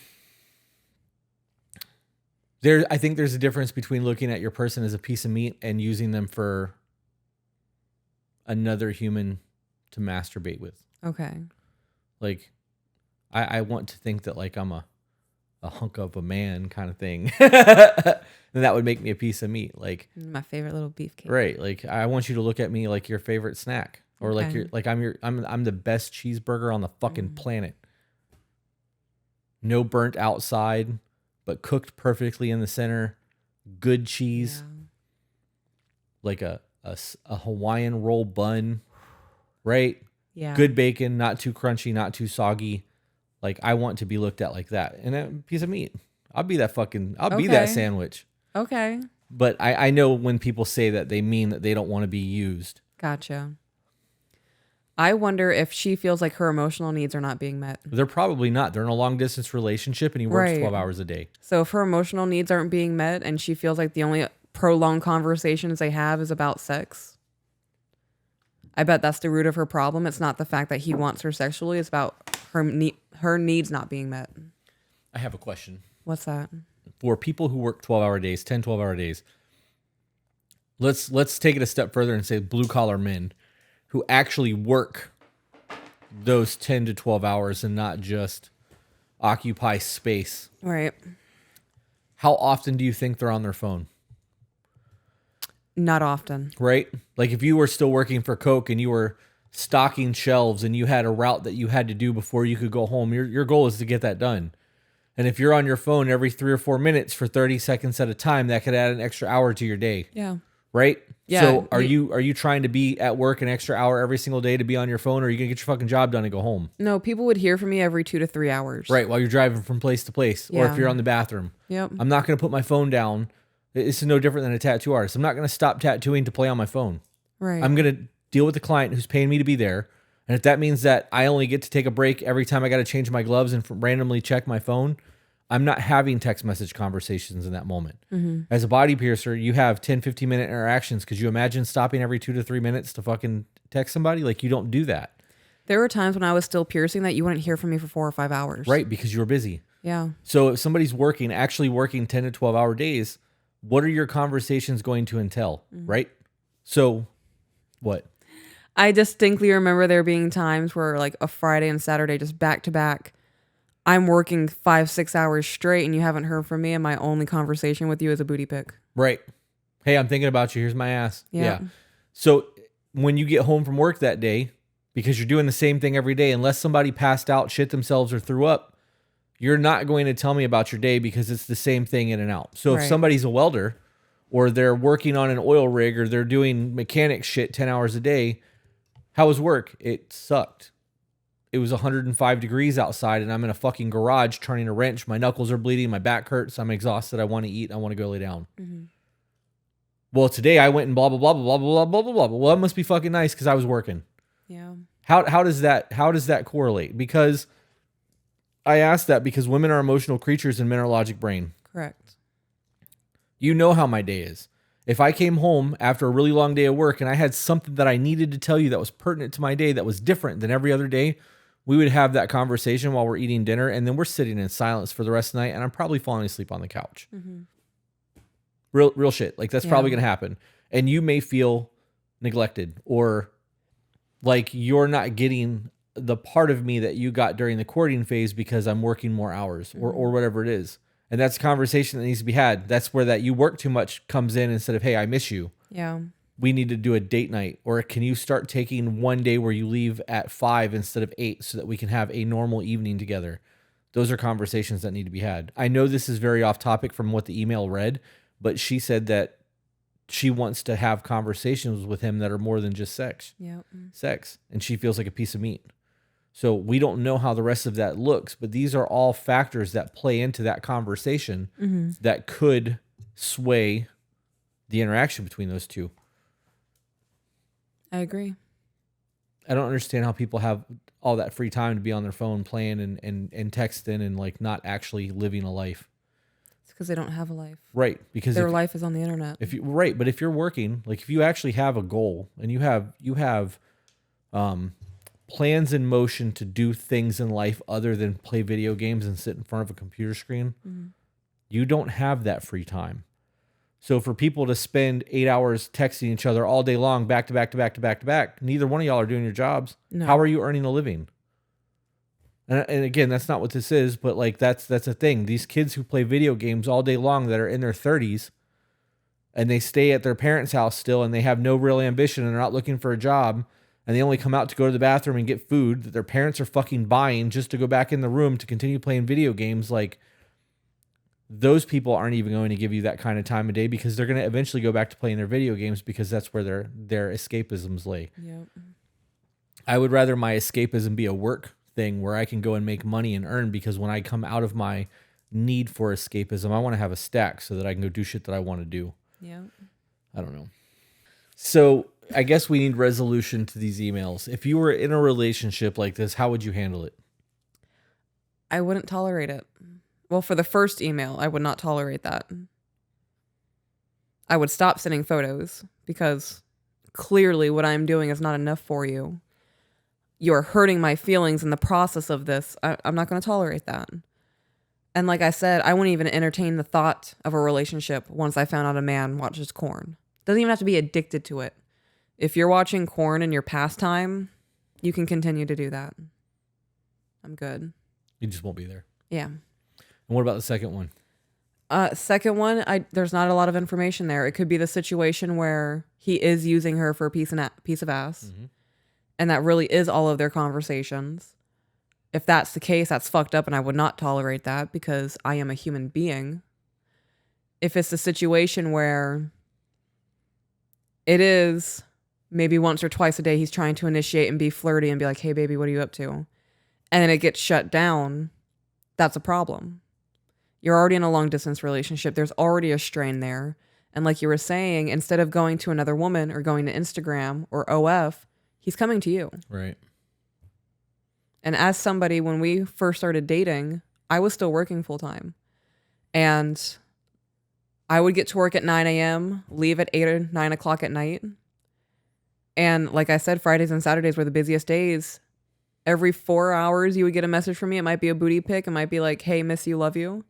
think there's a difference between looking at your person as a piece of meat and using them for another human to masturbate with. Okay. Like, I want to think that like I'm a hunk of a man kind of thing. Then that would make me a piece of meat. Like my favorite little beefcake. Right. Like I want you to look at me like your favorite snack. Or like you're like I'm the best cheeseburger on the fucking planet. No burnt outside, but cooked perfectly in the center. Good cheese. Yeah. Like a Hawaiian roll bun. Right? Yeah. Good bacon, not too crunchy, not too soggy. Like I want to be looked at like that. And a piece of meat. I'll be that sandwich. Okay. But I know when people say that, they mean that they don't want to be used. Gotcha. I wonder if she feels like her emotional needs are not being met. They're probably not. They're in a long distance relationship and he works 12 hours a day. So if her emotional needs aren't being met and she feels like the only prolonged conversations they have is about sex, I bet that's the root of her problem. It's not the fact that he wants her sexually. It's about her needs not being met. I have a question. What's that? For people who work 12-hour days, 10, 12-hour days, let's take it a step further and say blue-collar men who actually work those 10 to 12 hours and not just occupy space. Right. How often do you think they're on their phone? Not often. Right? Like if you were still working for Coke and you were stocking shelves and you had a route that you had to do before you could go home, your goal is to get that done. And if you're on your phone every 3 or 4 minutes for 30 seconds at a time, that could add an extra hour to your day. Yeah. Right? Yeah. So are you trying to be at work an extra hour every single day to be on your phone, or are you going to get your fucking job done and go home? No, people would hear from me every 2 to 3 hours. Right, while you're driving from place to place, or if you're on the bathroom. Yep. I'm not going to put my phone down. It's no different than a tattoo artist. I'm not going to stop tattooing to play on my phone. Right. I'm going to deal with the client who's paying me to be there. And if that means that I only get to take a break every time I got to change my gloves and randomly check my phone, I'm not having text message conversations in that moment. Mm-hmm. As a body piercer, you have 10, 15-minute interactions. Could you imagine stopping every 2 to 3 minutes to fucking text somebody? Like, you don't do that. There were times when I was still piercing that you wouldn't hear from me for 4 or 5 hours. Right, because you were busy. Yeah. So if somebody's actually working 10 to 12 hour days, what are your conversations going to entail? Right? So what? I distinctly remember there being times where like a Friday and Saturday just back to back, I'm working 5-6 hours straight and you haven't heard from me and my only conversation with you is a booty pic. Right. Hey, I'm thinking about you. Here's my ass. Yeah. So when you get home from work that day, because you're doing the same thing every day, unless somebody passed out, shit themselves, or threw up, you're not going to tell me about your day because it's the same thing in and out. So if somebody's a welder or they're working on an oil rig or they're doing mechanic shit 10 hours a day, how was work? It sucked. It was 105 degrees outside and I'm in a fucking garage turning a wrench. My knuckles are bleeding. My back hurts. I'm exhausted. I want to eat. I want to go lay down. Mm-hmm. Well, today I went and blah, blah, blah, blah, blah, blah, blah, blah, blah. Well, that must be fucking nice because I was working. Yeah. How does that correlate? Because I asked that because women are emotional creatures and men are logic brain. Correct. You know how my day is. If I came home after a really long day of work and I had something that I needed to tell you that was pertinent to my day that was different than every other day, we would have that conversation while we're eating dinner, and then we're sitting in silence for the rest of the night, and I'm probably falling asleep on the couch. Mm-hmm. Real shit. Like, that's probably going to happen. And you may feel neglected or like you're not getting the part of me that you got during the courting phase because I'm working more hours or whatever it is. And that's a conversation that needs to be had. That's where that you work too much comes in instead of, hey, I miss you. Yeah. We need to do a date night. Or can you start taking one day where you leave at 5 instead of 8 so that we can have a normal evening together? Those are conversations that need to be had. I know this is very off topic from what the email read, but she said that she wants to have conversations with him that are more than just sex. Yep. Sex. And she feels like a piece of meat. So we don't know how the rest of that looks, but these are all factors that play into that conversation that could sway the interaction between those two. I agree. I don't understand how people have all that free time to be on their phone playing and texting and like not actually living a life. It's because they don't have a life. Right. Because their life is on the internet. But if you're working, like if you actually have a goal and you have plans in motion to do things in life other than play video games and sit in front of a computer screen, you don't have that free time. So for people to spend 8 hours texting each other all day long, back to back to back to back to back, neither one of y'all are doing your jobs. No. How are you earning a living? And again, that's not what this is, but like that's a thing. These kids who play video games all day long that are in their 30s and they stay at their parents' house still and they have no real ambition and they're not looking for a job and they only come out to go to the bathroom and get food that their parents are fucking buying just to go back in the room to continue playing video games, like those people aren't even going to give you that kind of time of day because they're going to eventually go back to playing their video games because that's where their escapisms lay. Yep. I would rather my escapism be a work thing where I can go and make money and earn, because when I come out of my need for escapism, I want to have a stack so that I can go do shit that I want to do. Yeah. I don't know. So I guess we need resolution to these emails. If you were in a relationship like this, how would you handle it? I wouldn't tolerate it. Well, for the first email, I would not tolerate that. I would stop sending photos because clearly what I'm doing is not enough for you. You're hurting my feelings in the process of this. I'm not going to tolerate that. And like I said, I wouldn't even entertain the thought of a relationship once I found out a man watches porn. Doesn't even have to be addicted to it. If you're watching porn in your pastime, you can continue to do that. I'm good. You just won't be there. Yeah. And what about the second one? Second one, there's not a lot of information there. It could be the situation where he is using her for a piece of ass. Mm-hmm. And that really is all of their conversations. if that's the case, that's fucked up and I would not tolerate that because I am a human being. If it's a situation where it is maybe once or twice a day he's trying to initiate and be flirty and be like, hey, baby, what are you up to? And then it gets shut down, that's a problem. You're already in a long distance relationship. There's already a strain there. And like you were saying, instead of going to another woman or going to Instagram or OF, he's coming to you. Right. And as somebody, when we first started dating, I was still working full time. And I would get to work at 9 a.m., leave at 8 or 9 o'clock at night. And like I said, Fridays and Saturdays were the busiest days. Every 4 hours, you would get a message from me. It might be a booty pic. It might be like, hey, miss you, love you.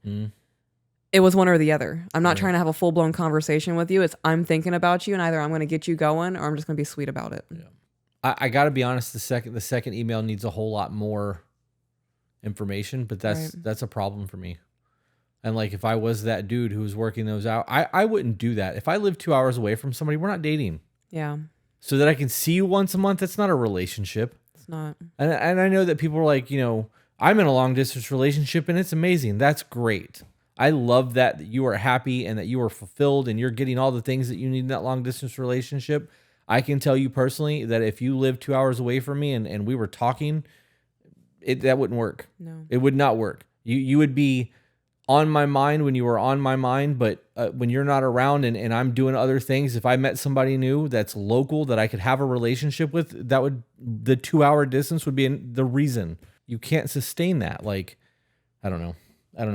It was one or the other. I'm not trying to have a full-blown conversation with you. It's I'm thinking about you, and either I'm going to get you going or I'm just going to be sweet about it. Yeah. I got to be honest, the second email needs a whole lot more information, but that's a problem for me. And like if I was that dude who was working those out, I wouldn't do that. If I live 2 hours away from somebody, we're not dating. Yeah. So that I can see you once a month, that's not a relationship. It's not. And I know that people are like, I'm in a long distance relationship and it's amazing. That's great. I love that you are happy and that you are fulfilled and you're getting all the things that you need in that long distance relationship. I can tell you personally that if you lived 2 hours away from me and we were talking, that wouldn't work. No. It would not work. You would be on my mind when you were on my mind, but when you're not around and I'm doing other things, if I met somebody new that's local that I could have a relationship with, the 2 hour distance would be the reason. You can't sustain that. Like, I don't know.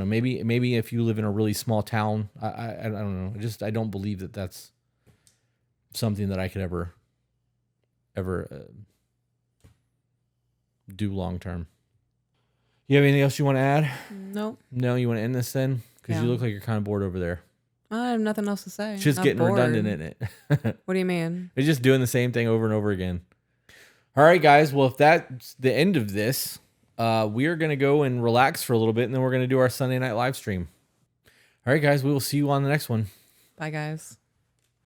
Maybe if you live in a really small town, I don't know. I don't believe that that's something that I could ever do long term. You have anything else you want to add? Nope. No, you want to end this then? Because you look like you're kind of bored over there. I have nothing else to say. It's just getting redundant, isn't it? What do you mean? It's just doing the same thing over and over again. All right, guys. Well, if that's the end of this, we are going to go and relax for a little bit, and then we're going to do our Sunday night live stream. All right, guys. We will see you on the next one. Bye, guys.